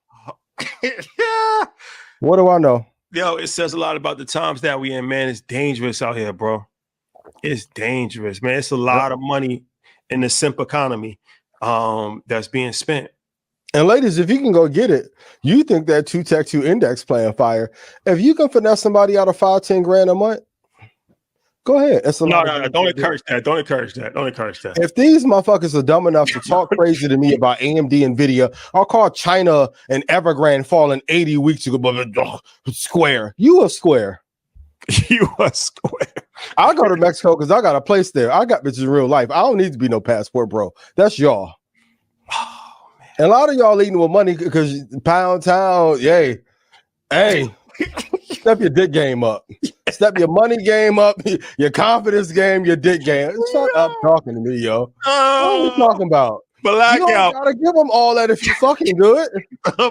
What do I know? Yo, it says a lot about the times that we in, man. It's dangerous out here, bro. It's dangerous, man. It's a lot of money in the simp economy that's being spent. And ladies, if you can go get it, you think that 2 Tech 2 index playing fire. If you can finesse somebody out of 5-10 grand a month, go ahead. It's a no. Don't encourage that. Don't encourage that. If these motherfuckers are dumb enough to talk crazy to me about AMD, NVIDIA, I'll call China and Evergrande falling 80 weeks ago, but Square. You a Square. You a Square. I'll go to Mexico because I got a place there. I got bitches in real life. I don't need to be no passport, bro. That's y'all. And a lot of y'all eating with money because Pound Town, yay. Hey, step your dick game up. step your money game up, your confidence game, your dick game. Shut up talking to me, yo. What are we talking about? Blackout. You don't gotta give them all that if you fucking do it.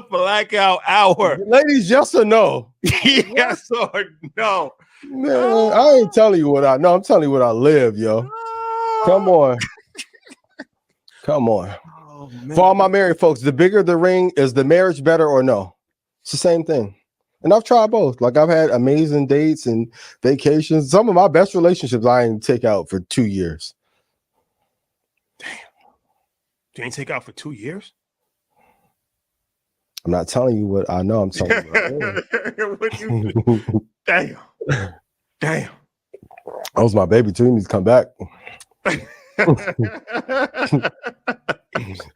Blackout hour. Ladies, yes or no? Yes or no? Man, I ain't telling you what I know. I'm telling you what I live, yo. Come on. Come on. Oh, For all my married folks, the bigger the ring, is the marriage better or no? It's the same thing. And I've tried both. Like, I've had amazing dates and vacations. Some of my best relationships I ain't take out for 2 years. Damn. You ain't take out for 2 years? I'm not telling you what I know. I'm telling you. What you Damn. Damn. That was my baby too. He needs to come back.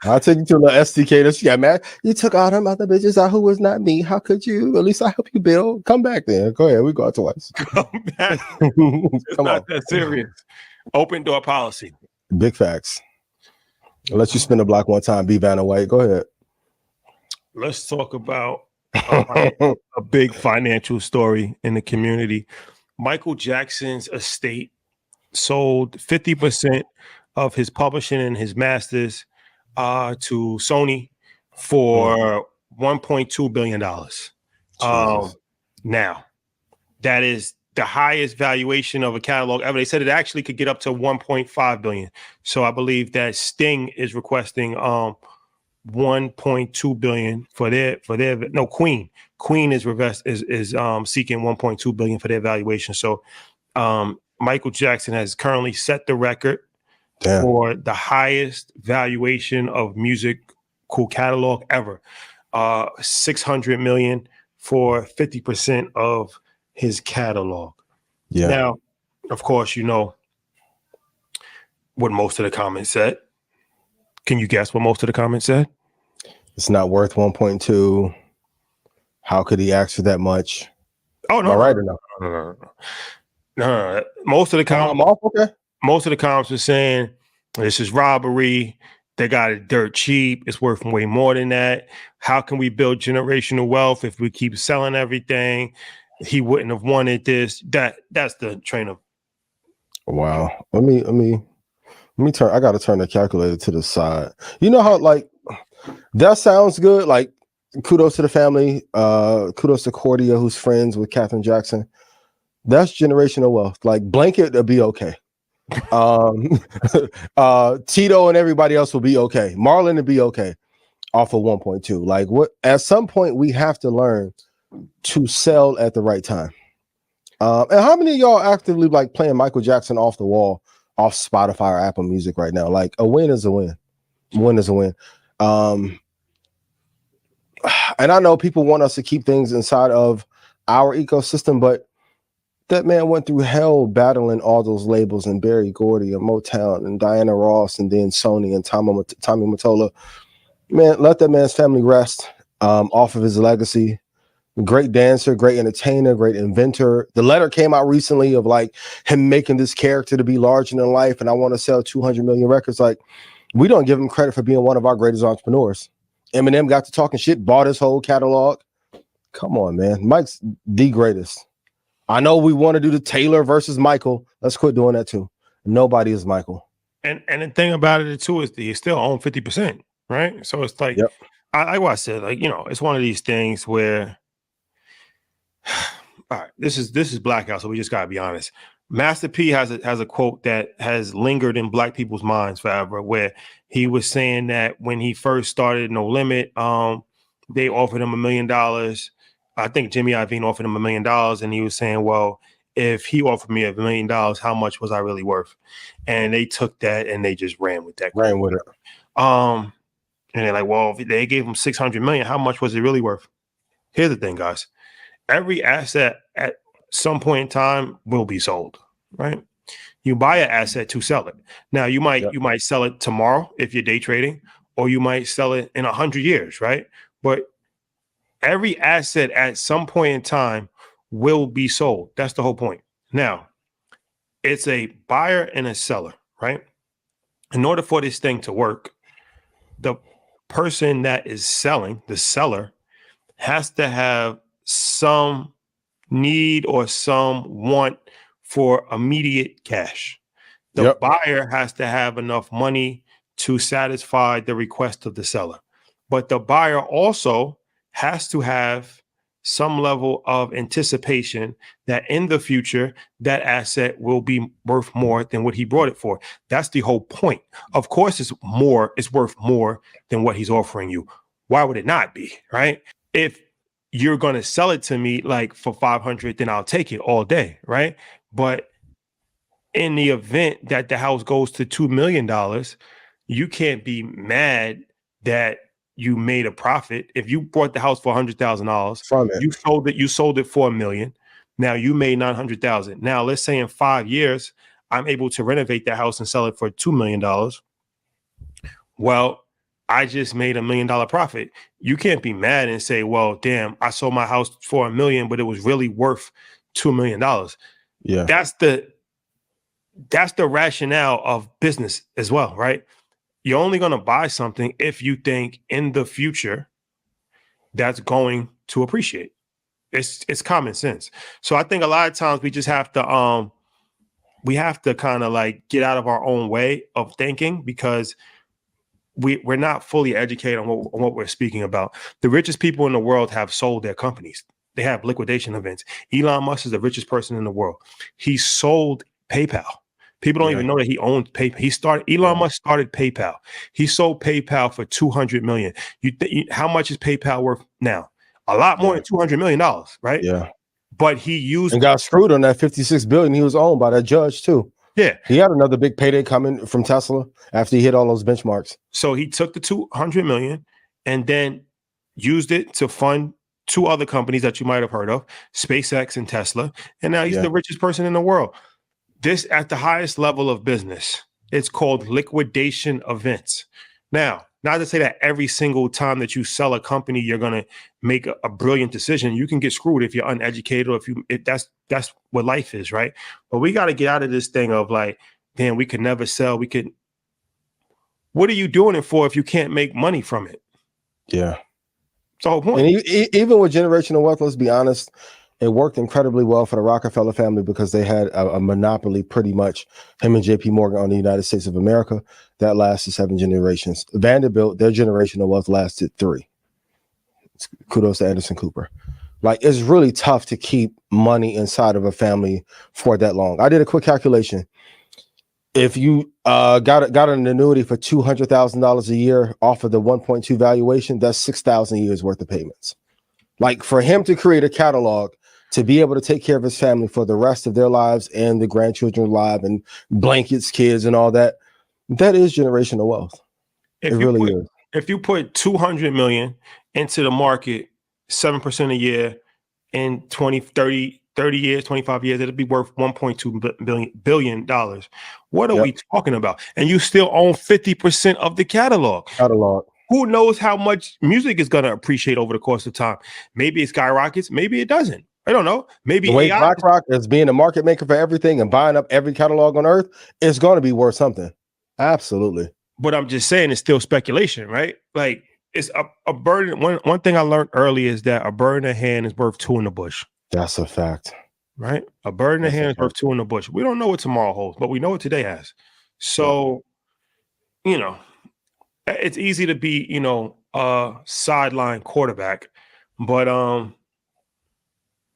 I'll take you to the STK. She got mad. You took all them other bitches out who was not me. How could you? At least I help you build. Come back then. Go ahead. We go out twice. Come back. It's Come not on. that serious. Open door policy. Big facts. I'll let you spin the block one time. Be Vanna White. Go ahead. Let's talk about a big financial story in the community. Michael Jackson's estate sold 50% of his publishing and his masters to Sony for $1.2 billion. Now, that is the highest valuation of a catalog ever. They said it actually could get up to 1.5 billion. So I believe that Sting is requesting 1.2 billion for their no, Queen is seeking 1.2 billion for their valuation. So Michael Jackson has currently set the record for the highest valuation of musical catalog ever. 600 million for 50% of his catalog. Yeah. Now, of course, you know what most of the comments said. Can you guess what most of the comments said? It's not worth 1.2. How could he ask for that much? Oh, no. Am I right or no? No. Most of the comments, most of the comments were saying this is robbery. They got it dirt cheap. It's worth way more than that. How can we build generational wealth if we keep selling everything? He wouldn't have wanted this. That's the train of. Wow. Let me turn. I got to turn the calculator to the side. You know how like that sounds good. Like kudos to the family. Kudos to Cordia, who's friends with Catherine Jackson. That's generational wealth. Like Blanket will be okay. Tito and everybody else will be okay. Marlon will be okay off of 1.2. Like what? At some point, we have to learn to sell at the right time. And how many of y'all actively like playing Michael Jackson off the wall, off Spotify or Apple Music right now? Like a win is a win. Win is a win. And I know people want us to keep things inside of our ecosystem, but that man went through hell battling all those labels and Berry Gordy and Motown and Diana Ross and then Sony and Tommy Mottola. Man, let that man's family rest off of his legacy. Great dancer, great entertainer, great inventor. The letter came out recently of like him making this character to be larger than life. And I want to sell 200 million records. Like we don't give him credit for being one of our greatest entrepreneurs. Eminem got to talking shit, bought his whole catalog. Come on, man. Mike's the greatest. I know we want to do the Taylor versus Michael. Let's quit doing that too. Nobody is Michael. And the thing about it too is that you still own 50%, right? So it's like, like what I said, like, you know, it's one of these things where, all right, this is Blackout, so we just gotta be honest. Master P has a quote that has lingered in Black people's minds forever, where he was saying that when he first started No Limit, they offered him $1 million. I think Jimmy Iovine offered him $1 million, and he was saying, well, if he offered me $1 million, how much was I really worth? And they took that and they just ran with that. Ran with it. And they're like, well, if they gave him 600 million, how much was it really worth? Here's the thing, guys. Every asset at some point in time will be sold, right? You buy an asset to sell it. Now you might sell it tomorrow if you're day trading, or you might sell it in 100 years, right? But every asset at some point in time will be sold. That's the whole point. Now, it's a buyer and a seller, right? In order for this thing to work, the person that is selling, the seller, has to have some need or some want for immediate cash. The buyer has to have enough money to satisfy the request of the seller. But the buyer also has to have some level of anticipation that in the future, that asset will be worth more than what he brought it for. That's the whole point. Of course, it's worth more than what he's offering you. Why would it not be, right? If you're going to sell it to me like for 500, then I'll take it all day, right? But in the event that the house goes to $2 million, you can't be mad that you made a profit. If you bought the house for $100,000 from it, you sold it for $1 million. Now you made $900,000. Now let's say in 5 years, I'm able to renovate that house and sell it for $2 million. Well, I just made $1 million profit. You can't be mad and say, well, damn, I sold my house for $1 million, but it was really worth $2 million. Yeah. That's the rationale of business as well, right? You're only going to buy something if you think in the future that's going to appreciate. It's common sense. So I think a lot of times we just have to kind of like get out of our own way of thinking, because we're not fully educated on what we're speaking about. The richest people in the world have sold their companies. They have liquidation events. Elon Musk is the richest person in the world. He sold PayPal. People don't even know that he owned PayPal. Elon Musk started PayPal. He sold PayPal for $200 million. How much is PayPal worth now? A lot more than $200 million, right? Yeah. But he used and got screwed on that $56 billion he was owned by that judge too. Yeah. He had another big payday coming from Tesla after he hit all those benchmarks. So he took the $200 million and then used it to fund two other companies that you might have heard of, SpaceX and Tesla. And now he's the richest person in the world. This at the highest level of business, it's called liquidation events. Now, not to say that every single time that you sell a company, you're going to make a brilliant decision. You can get screwed if you're uneducated, or if that's what life is, right? But we got to get out of this thing of like, damn, we could never sell. What are you doing it for if you can't make money from it? Yeah. It's the whole point. And even with generational wealth, let's be honest, it worked incredibly well for the Rockefeller family because they had a monopoly, pretty much, him and JP Morgan, on the United States of America. That lasted 7 generations. Vanderbilt, their generational wealth lasted 3. Kudos to Anderson Cooper. Like, it's really tough to keep money inside of a family for that long. I did a quick calculation. If you got an annuity for $200,000 a year off of the 1.2 valuation, that's 6,000 years worth of payments. Like, for him to create a catalog to be able to take care of his family for the rest of their lives and the grandchildren's lives and blankets, kids, and all that, that is generational wealth. It really is. If you put $200 million into the market, 7% a year, in 20, 30 years, 25 years, it'll be worth $1.2 billion. What are we talking about? And you still own 50% of the catalog. Who knows how much music is going to appreciate over the course of time? Maybe it skyrockets. Maybe it doesn't. I don't know. Maybe the way BlackRock is being a market maker for everything and buying up every catalog on earth, it's going to be worth something. Absolutely. But I'm just saying it's still speculation, right? Like, it's a bird. One thing I learned early is that a bird in the hand is worth 2 in the bush. That's a fact. Right? A bird in the hand is worth 2 in the bush. We don't know what tomorrow holds, but we know what today has. So, it's easy to be, a sideline quarterback, but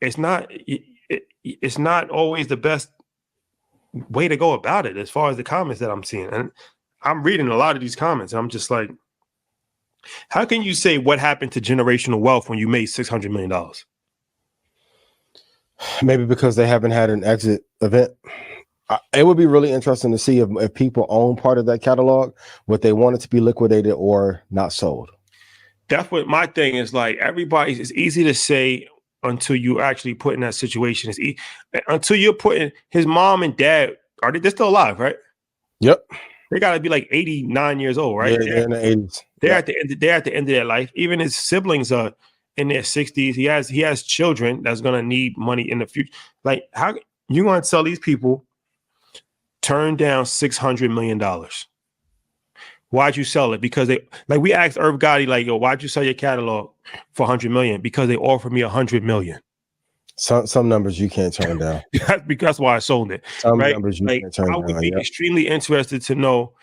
it's not always the best way to go about it as far as the comments that I'm seeing. And I'm reading a lot of these comments and I'm just like, how can you say what happened to generational wealth when you made $600 million? Maybe because they haven't had an exit event. It would be really interesting to see if people own part of that catalog, would they want it to be liquidated or not sold? That's what my thing is. Like, everybody, it's easy to say until you actually put in that situation. Until you're putting his mom and dad, they're still alive, right? Yep. They got to be like 89 years old, right? Yeah, they're in the 80s. They're at the end of their life. Even his siblings are in their 60s. He has children that's going to need money in the future. Like, how you going to tell these people turn down $600 million? Why'd you sell it? Because we asked Irv Gotti, like, yo, why'd you sell your catalog for $100 million? Because they offered me $100 million. Some numbers you can't turn down. because that's why I sold it. Some right? numbers you Like, can't turn I down. would be extremely interested to know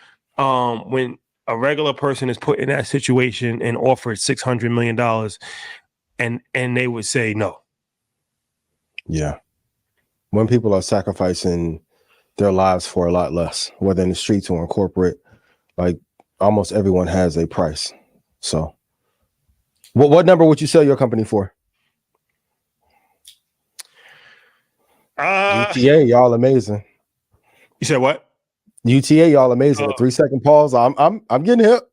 when a regular person is put in that situation and offered $600 million and they would say no. Yeah. When people are sacrificing their lives for a lot less, whether in the streets or in corporate, like almost everyone has a price. So what number would you sell your company for? UTA, y'all amazing. You said what? UTA, y'all amazing. A 3-second pause. I'm getting hip.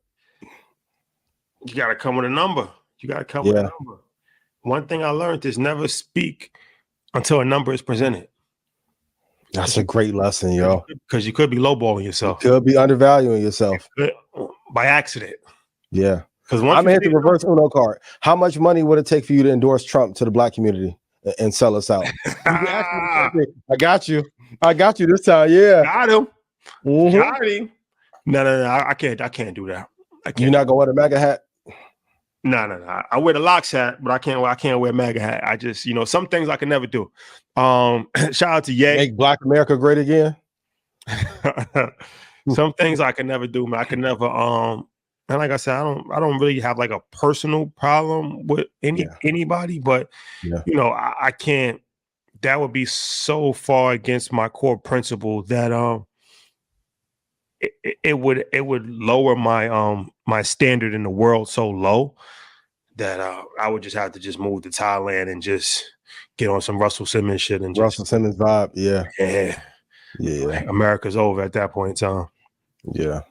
You gotta come with a number. You gotta come with a number. One thing I learned is never speak until a number is presented. That's a great lesson, yo. Because you could be lowballing yourself. You could be undervaluing yourself. By accident. Yeah. Because I'm gonna hit the reverse Uno card. How much money would it take for you to endorse Trump to the black community and sell us out? I got you. I got you this time. Yeah. Got him. Mm-hmm. Got him. No. I can't do that. You're not gonna wear the MAGA hat? No. I wear the locks hat, but I can't wear MAGA hat. I just, some things I can never do. Shout out to Ye. Make Black America great again. Some things I can never do, man. I can never and like I said, I don't really have like a personal problem with anybody, but I can't. That would be so far against my core principle that it would lower my standard in the world so low that I would just have to just move to Thailand and just get on some Russell Simmons shit and Russell Simmons vibe. Yeah. Like America's over at that point in time. Yeah.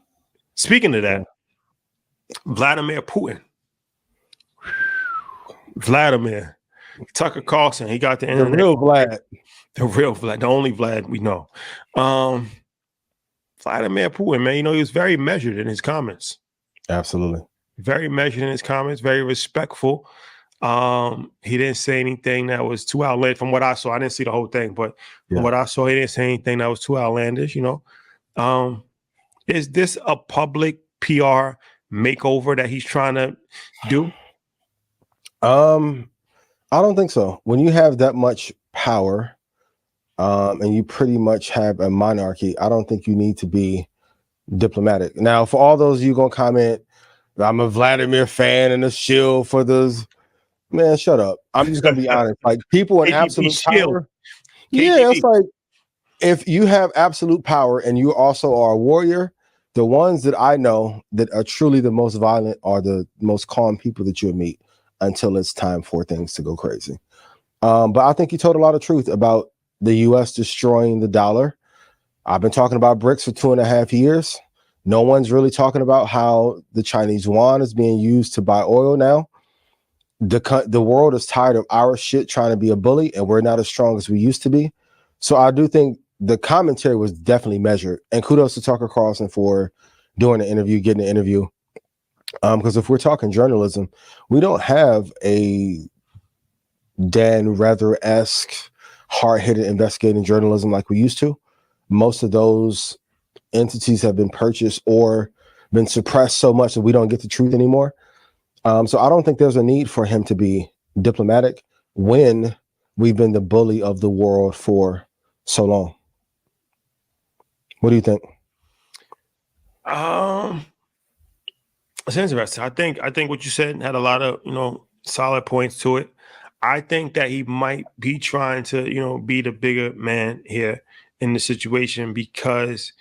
Speaking of that, Vladimir Putin. Vladimir. Tucker Carlson. He got the internet. The real Vlad. The real Vlad. The only Vlad we know. Vladimir Putin, man, he was very measured in his comments. Absolutely. Very measured in his comments, very respectful. He didn't say anything that was too outlandish from what I saw. I didn't see the whole thing, but from what I saw, he didn't say anything that was too outlandish, Is this a public PR makeover that he's trying to do? I don't think so. When you have that much power, and you pretty much have a monarchy, I don't think you need to be diplomatic. Now, for all those of you gonna comment, I'm a Vladimir fan and a shill for those. Man, shut up. I'm just gonna be honest. Like people in absolute power. Yeah, it's like if you have absolute power and you also are a warrior, the ones that I know that are truly the most violent are the most calm people that you'll meet until it's time for things to go crazy. But I think he told a lot of truth about the US destroying the dollar. I've been talking about BRICS for 2.5 years. No one's really talking about how the Chinese yuan is being used to buy oil now. The world is tired of our shit trying to be a bully, and we're not as strong as we used to be. So I do think the commentary was definitely measured. And kudos to Tucker Carlson for doing the interview, getting the interview. Because if we're talking journalism, we don't have a Dan Rather-esque, hard-hitted investigating journalism like we used to. Most of those entities have been purchased or been suppressed so much that we don't get the truth anymore. So I don't think there's a need for him to be diplomatic when we've been the bully of the world for so long. What do you think? It's interesting. I think what you said had a lot of, solid points to it. I think that he might be trying to, be the bigger man here in the situation because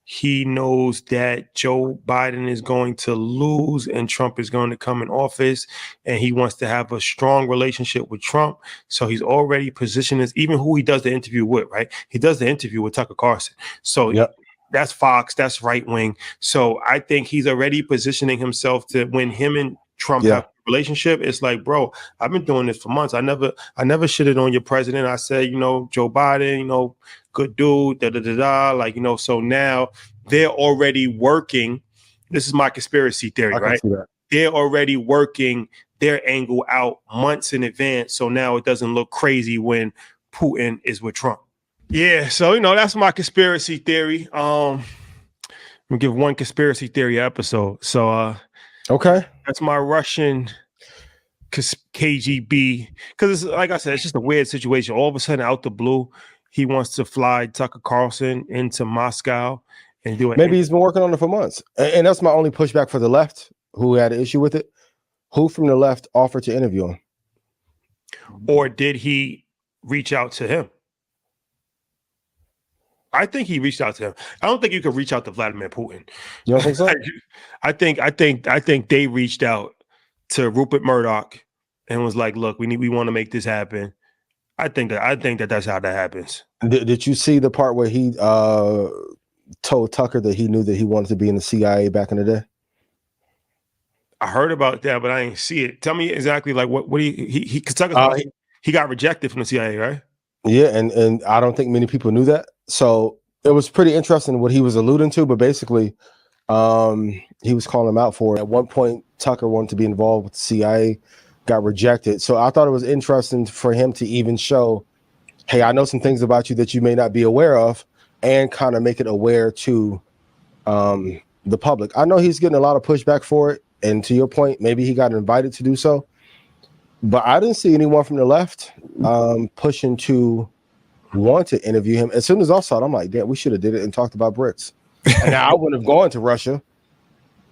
he knows that Joe Biden is going to lose and Trump is going to come in office, and he wants to have a strong relationship with Trump. So he's already positioned as even who he does the interview with, right? He does the interview with Tucker Carlson. So that's Fox, that's right wing. So I think he's already positioning himself to when him and Trump have a relationship. It's like, bro, I've been doing this for months. I never shitted on your president. I said, Joe Biden, good dude, like, so now they're already working. This is my conspiracy theory, right? They're already working their angle out months in advance. So now it doesn't look crazy when Putin is with Trump. Yeah. So, that's my conspiracy theory. I'm gonna give one conspiracy theory episode. So, okay. That's my Russian KGB, because it's like I said, it's just a weird situation. All of a sudden, out the blue, he wants to fly Tucker Carlson into Moscow and do it. Maybe he's been working on it for months, and that's my only pushback for the left, who had an issue with it. Who from the left offered to interview him, or did he reach out to him? I think he reached out to him. I don't think you could reach out to Vladimir Putin. You don't think so? I think they reached out to Rupert Murdoch and was like, "Look, we want to make this happen." I think that's how that happens. Did you see the part where he told Tucker that he knew that he wanted to be in the CIA back in the day? I heard about that, but I didn't see it. Tell me exactly like what he got rejected from the CIA, right? Yeah, and I don't think many people knew that. So it was pretty interesting what he was alluding to, but basically he was calling him out for it. At one point, Tucker wanted to be involved with the CIA, got rejected. So I thought it was interesting for him to even show, hey, I know some things about you that you may not be aware of, and kind of make it aware to the public. I know he's getting a lot of pushback for it. And to your point, maybe he got invited to do so. But I didn't see anyone from the left pushing to want to interview him. As soon as I saw it, I'm like, damn, we should have did it and talked about bricks. And now I wouldn't have gone to Russia.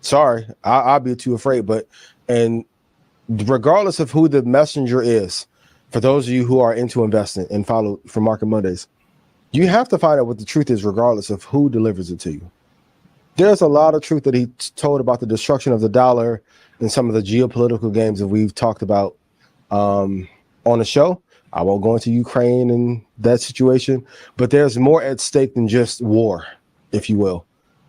Sorry, I'd be too afraid. And regardless of who the messenger is, for those of you who are into investing and follow for Market Mondays, you have to find out what the truth is regardless of who delivers it to you. There's a lot of truth that he told about the destruction of the dollar and some of the geopolitical games that we've talked about on the show. I won't go into Ukraine and that situation, but there's more at stake than just war, if you will.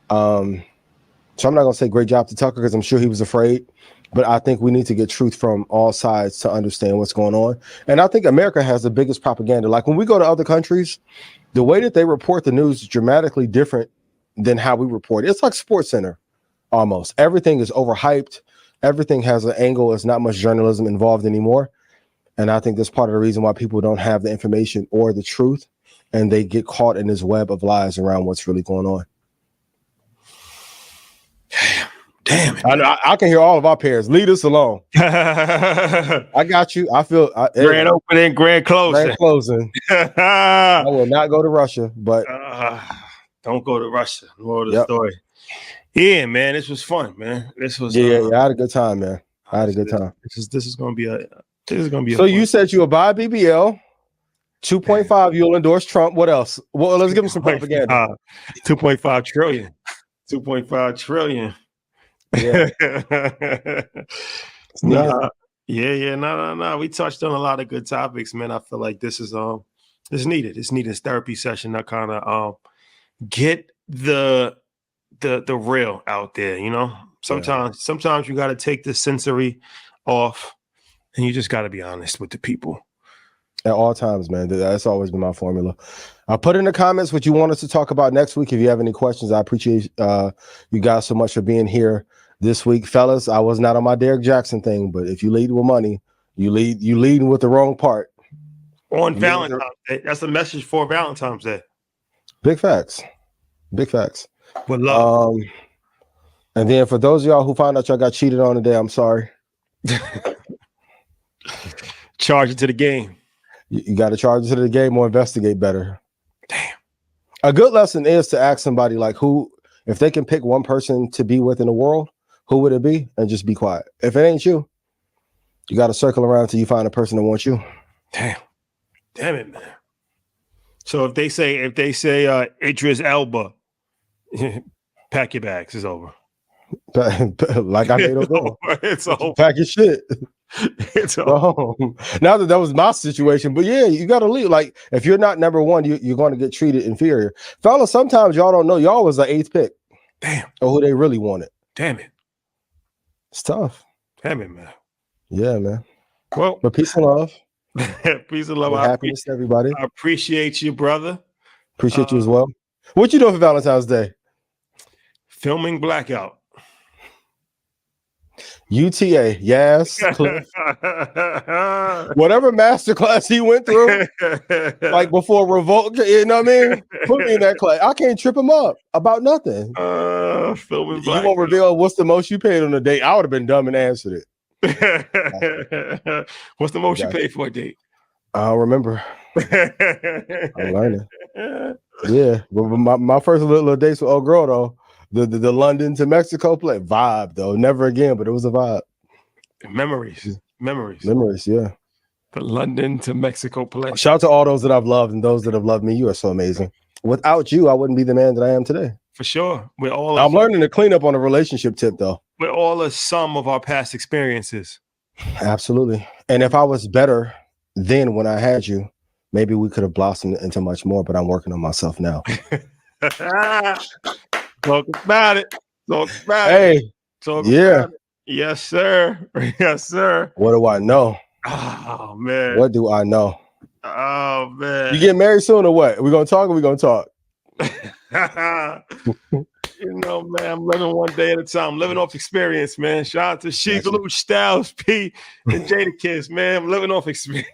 So I'm not going to say great job to Tucker because I'm sure he was afraid, but I think we need to get truth from all sides to understand what's going on. And I think America has the biggest propaganda. Like when we go to other countries, the way that they report the news is dramatically different than how we report it. It's like SportsCenter almost. Everything is overhyped. Everything has an angle. There's not much journalism involved anymore. And I think that's part of the reason why people don't have the information or the truth, and they get caught in this web of lies around what's really going on. Damn it. I can hear all of our peers. Leave us alone. I got you. I feel grand opening, grand closing. Grand closing. I will not go to Russia, but don't go to Russia. More of the story. Yeah, man, this was fun, man. This was I had a good time, man. I had a good time. This is gonna be a so you said you will buy BBL 2.5. You'll endorse Trump. What else? Well, let's give him some propaganda. 2.5 trillion. 2.5 trillion. Yeah. No. We touched on a lot of good topics, man. I feel like this is it's needed. It's needed. It's therapy session to kind of get the real out there, you know. Sometimes you got to take the sensory off, and you just got to be honest with the people at all times, man. That's always been my formula. Put in the comments what you want us to talk about next week. If you have any questions, I appreciate you guys so much for being here this week, fellas. I was not on my Derek Jackson thing, but if you lead with money, you lead with the wrong part. On Valentine's Day, that's a message for Valentine's Day. Big facts. With love. And then for those of y'all who found out y'all got cheated on today, I'm sorry. Charge it to the game. You got to charge it to the game or investigate better. Damn. A good lesson is to ask somebody like who, if they can pick one person to be with in the world, who would it be? And just be quiet. If it ain't you, you got to circle around until you find a person that wants you. Damn it, man. So if they say Idris Elba, pack your bags. It's over. Like I made over. It's over. Pack your shit. It's over. Now that was my situation, but yeah, you got to leave. Like if you're not number one, you're going to get treated inferior. Fellas, sometimes y'all don't know. Y'all was the 8th pick. Damn. Or who they really wanted. Damn it. It's tough. Damn it, man. Yeah, man. Well, but peace and love. Peace and love. Happiness to everybody. I appreciate you, brother. Appreciate you as well. What you doing for Valentine's Day? Filming Blackout. UTA, yes. Whatever masterclass he went through, like before Revolt, you know what I mean? Put me in that class. I can't trip him up about nothing. Filming Blackout. You won't reveal what's the most you paid on a date. I would have been dumb and answered it. What's the most you Gotcha. paid for a date? I don't remember. I'm learning. Yeah, but my first little dates with old girl though, the London to Mexico play vibe though. Never again, but it was a vibe. Memories. Yeah. The London to Mexico play. Shout out to all those that I've loved and those that have loved me. You are so amazing. Without you, I wouldn't be the man that I am today. For sure. I'm learning to clean up on a relationship tip though. We're all a sum of our past experiences. Absolutely. And if I was better then when I had you, maybe we could have blossomed into much more, but I'm working on myself now. Talk about it. Hey, yeah. Yes, sir. Yes, sir. What do I know? Oh, man. What do I know? Oh, man. You getting married soon or what? We gonna talk or we gonna talk? You know, man, I'm living one day at a time. I'm living off experience, man. Shout out to Sheik, Luke, Styles, P, and Jada Kiss, man. I'm living off experience.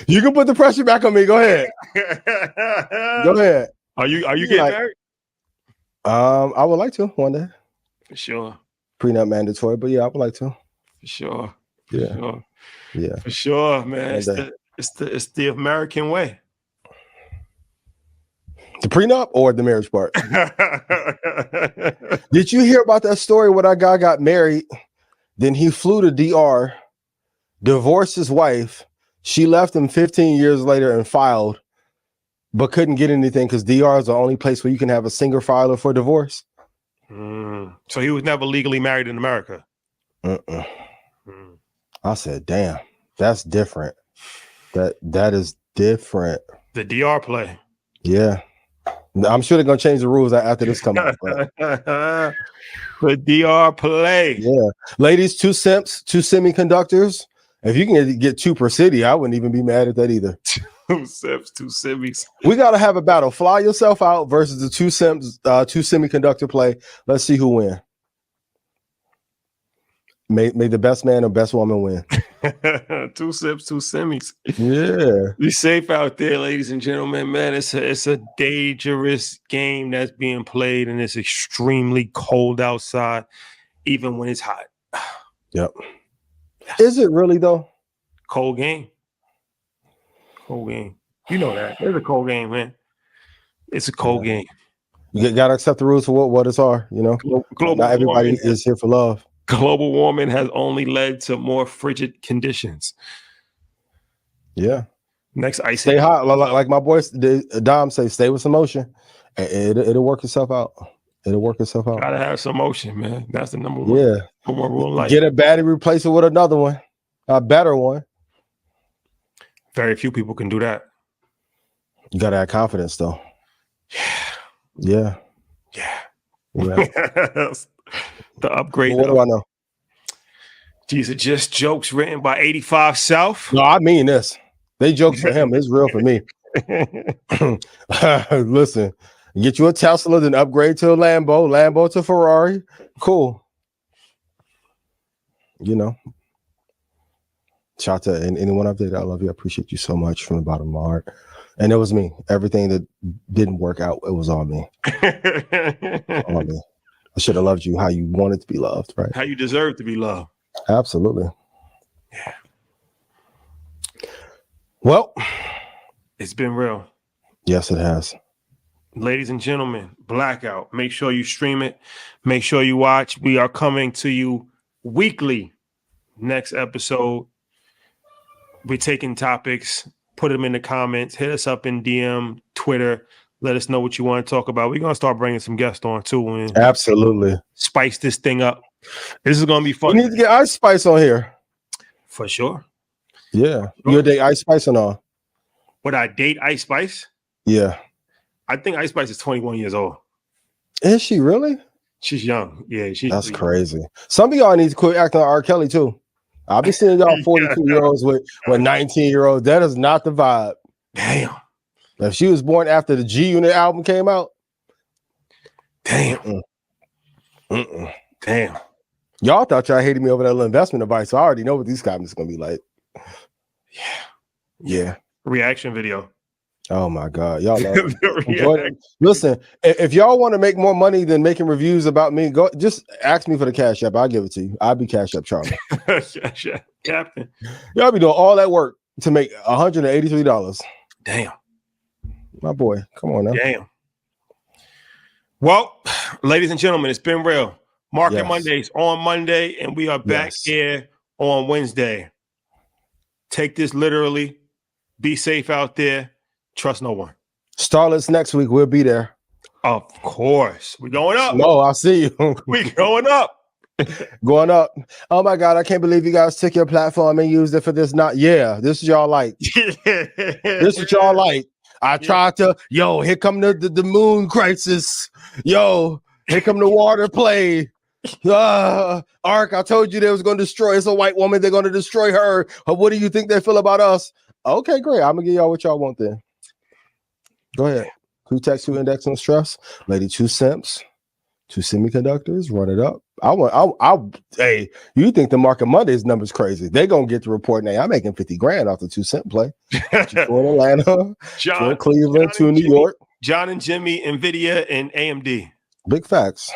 You can put the pressure back on me. Go ahead. Go ahead. Are you getting married? I would like to one day. For sure. Prenup mandatory, but yeah, I would like to. For sure. Yeah. For sure. Yeah. For sure, man. It's the American way. The prenup or the marriage part? Did you hear about that story where that guy got married? Then he flew to DR, divorced his wife. She left him 15 years later and filed, but couldn't get anything because DR is the only place where you can have a single filer for divorce. So he was never legally married in America. I said, damn, that's different. That is different. The DR play. Yeah. I'm sure they're gonna change the rules after this comes out. The DR play. Yeah. Ladies, 2 simps, 2 semiconductors. If you can get 2 per city, I wouldn't even be mad at that either. 2 simps, 2 semis. We gotta have a battle. Fly yourself out versus the 2 simps, 2 semiconductor play. Let's see who wins. May the best man or best woman win. 2 sips, 2 semis. Yeah. Be safe out there, ladies and gentlemen. Man, it's a dangerous game that's being played, and it's extremely cold outside, even when it's hot. Yep. Is it really though? Cold game. Cold game. You know that. It's a cold game, man. It's a cold game. You gotta accept the rules for what it's are, you know. Global Not everybody is here for love. Global warming has only led to more frigid conditions. Yeah. Next ice. Stay hot. Like my boy Dom say, stay with some motion. It'll work itself out. It'll work itself out. Gotta have some motion, man. That's the number one. Yeah. Number one rule in life. Get a battery, replace it with another one. A better one. Very few people can do that. You gotta have confidence though. Yeah. The upgrade. What do I know? These are just jokes written by 85 South. No, I mean this. They jokes for him. It's real for me. Listen, get you a Tesla, then upgrade to a Lambo to Ferrari. Cool. You know. Shout out to anyone up there that I love you. I appreciate you so much from the bottom of my heart. And it was me. Everything that didn't work out, it was on me. On me. I should have loved you how you wanted to be loved, right? How you deserve to be loved. Absolutely. Yeah. Well, it's been real. Yes, it has. Ladies and gentlemen, Blackout. Make sure you stream it. Make sure you watch. We are coming to you weekly. Next episode. We're taking topics. Put them in the comments. Hit us up in DM, Twitter. Let us know what you want to talk about. We're going to start bringing some guests on too. And absolutely. Spice this thing up. This is going to be fun. We need to get Ice Spice on here. For sure. Yeah. You'll date Ice Spice or no? Would I date Ice Spice? Yeah. I think Ice Spice is 21 years old. Is she really? She's young. Yeah. That's crazy. Some of y'all need to quit acting like R. Kelly too. I'll be seeing y'all 42-year-olds with 19-year-olds. That is not the vibe. Damn. If she was born after the G Unit album came out. Damn. Damn. Y'all thought y'all hated me over that little investment advice. So I already know what these comments are going to be like. Yeah. Reaction video. Oh my God, y'all enjoy it. Listen, if y'all want to make more money than making reviews about me, go just ask me for the Cash App. I'll give it to you. I'll be Cash App Charlie. Captain. Y'all be doing all that work to make $183. Damn, my boy, come on now. Damn. Well, ladies and gentlemen, it's been real. Market Mondays on Monday, and we are back here on Wednesday. Take this literally. Be safe out there. Trust no one. Starlets next week. We'll be there. Of course. We're going up. No, I'll see you. We're going up. Going up. Oh my God, I can't believe you guys took your platform and used it for this. This is y'all like. This is y'all like. I tried to, here come the moon crisis. Here come the water play. Ark, I told you they was going to destroy. It's a white woman. They're going to destroy her. What do you think they feel about us? Okay, great. I'm going to give y'all what y'all want then. Go ahead. Who text, who index on stress? Lady, 2 cents, 2 semiconductors, run it up. Hey, you think the Market Mondays number's crazy? They going to get the report now. I'm making 50 grand off the 2 cent play. 2 in Atlanta, 2 in Cleveland, 2 in New York. John and Jimmy, NVIDIA, and AMD. Big facts.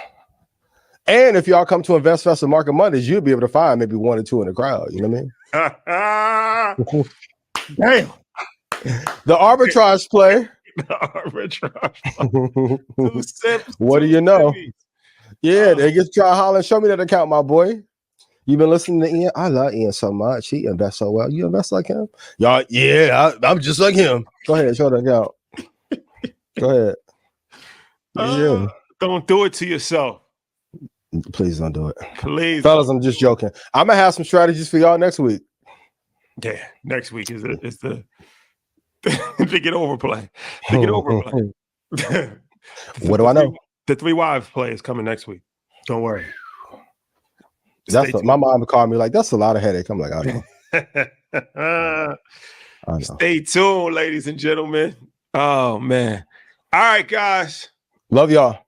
And if y'all come to Invest Fest and Market Mondays, you'll be able to find maybe 1 or 2 in the crowd. You know what I mean? Damn. The arbitrage play. The arbitrage. 2 cents. What do you know? Yeah, they get to try holler. Show me that account, my boy. You been listening to Ian? I love Ian so much. He invests so well. You invest like him? Y'all, I'm just like him. Go ahead, show that account. Go ahead. Don't do it to yourself. Please don't do it. Please. Fellas, I'm just joking. I'm going to have some strategies for y'all next week. Yeah, next week is the to get overplay. To get overplay. What do I know? The 3 wives play is coming next week. Don't worry. My mom would call me like, that's a lot of headache. I'm like, I know. Stay tuned, ladies and gentlemen. Oh man. All right, guys. Love y'all.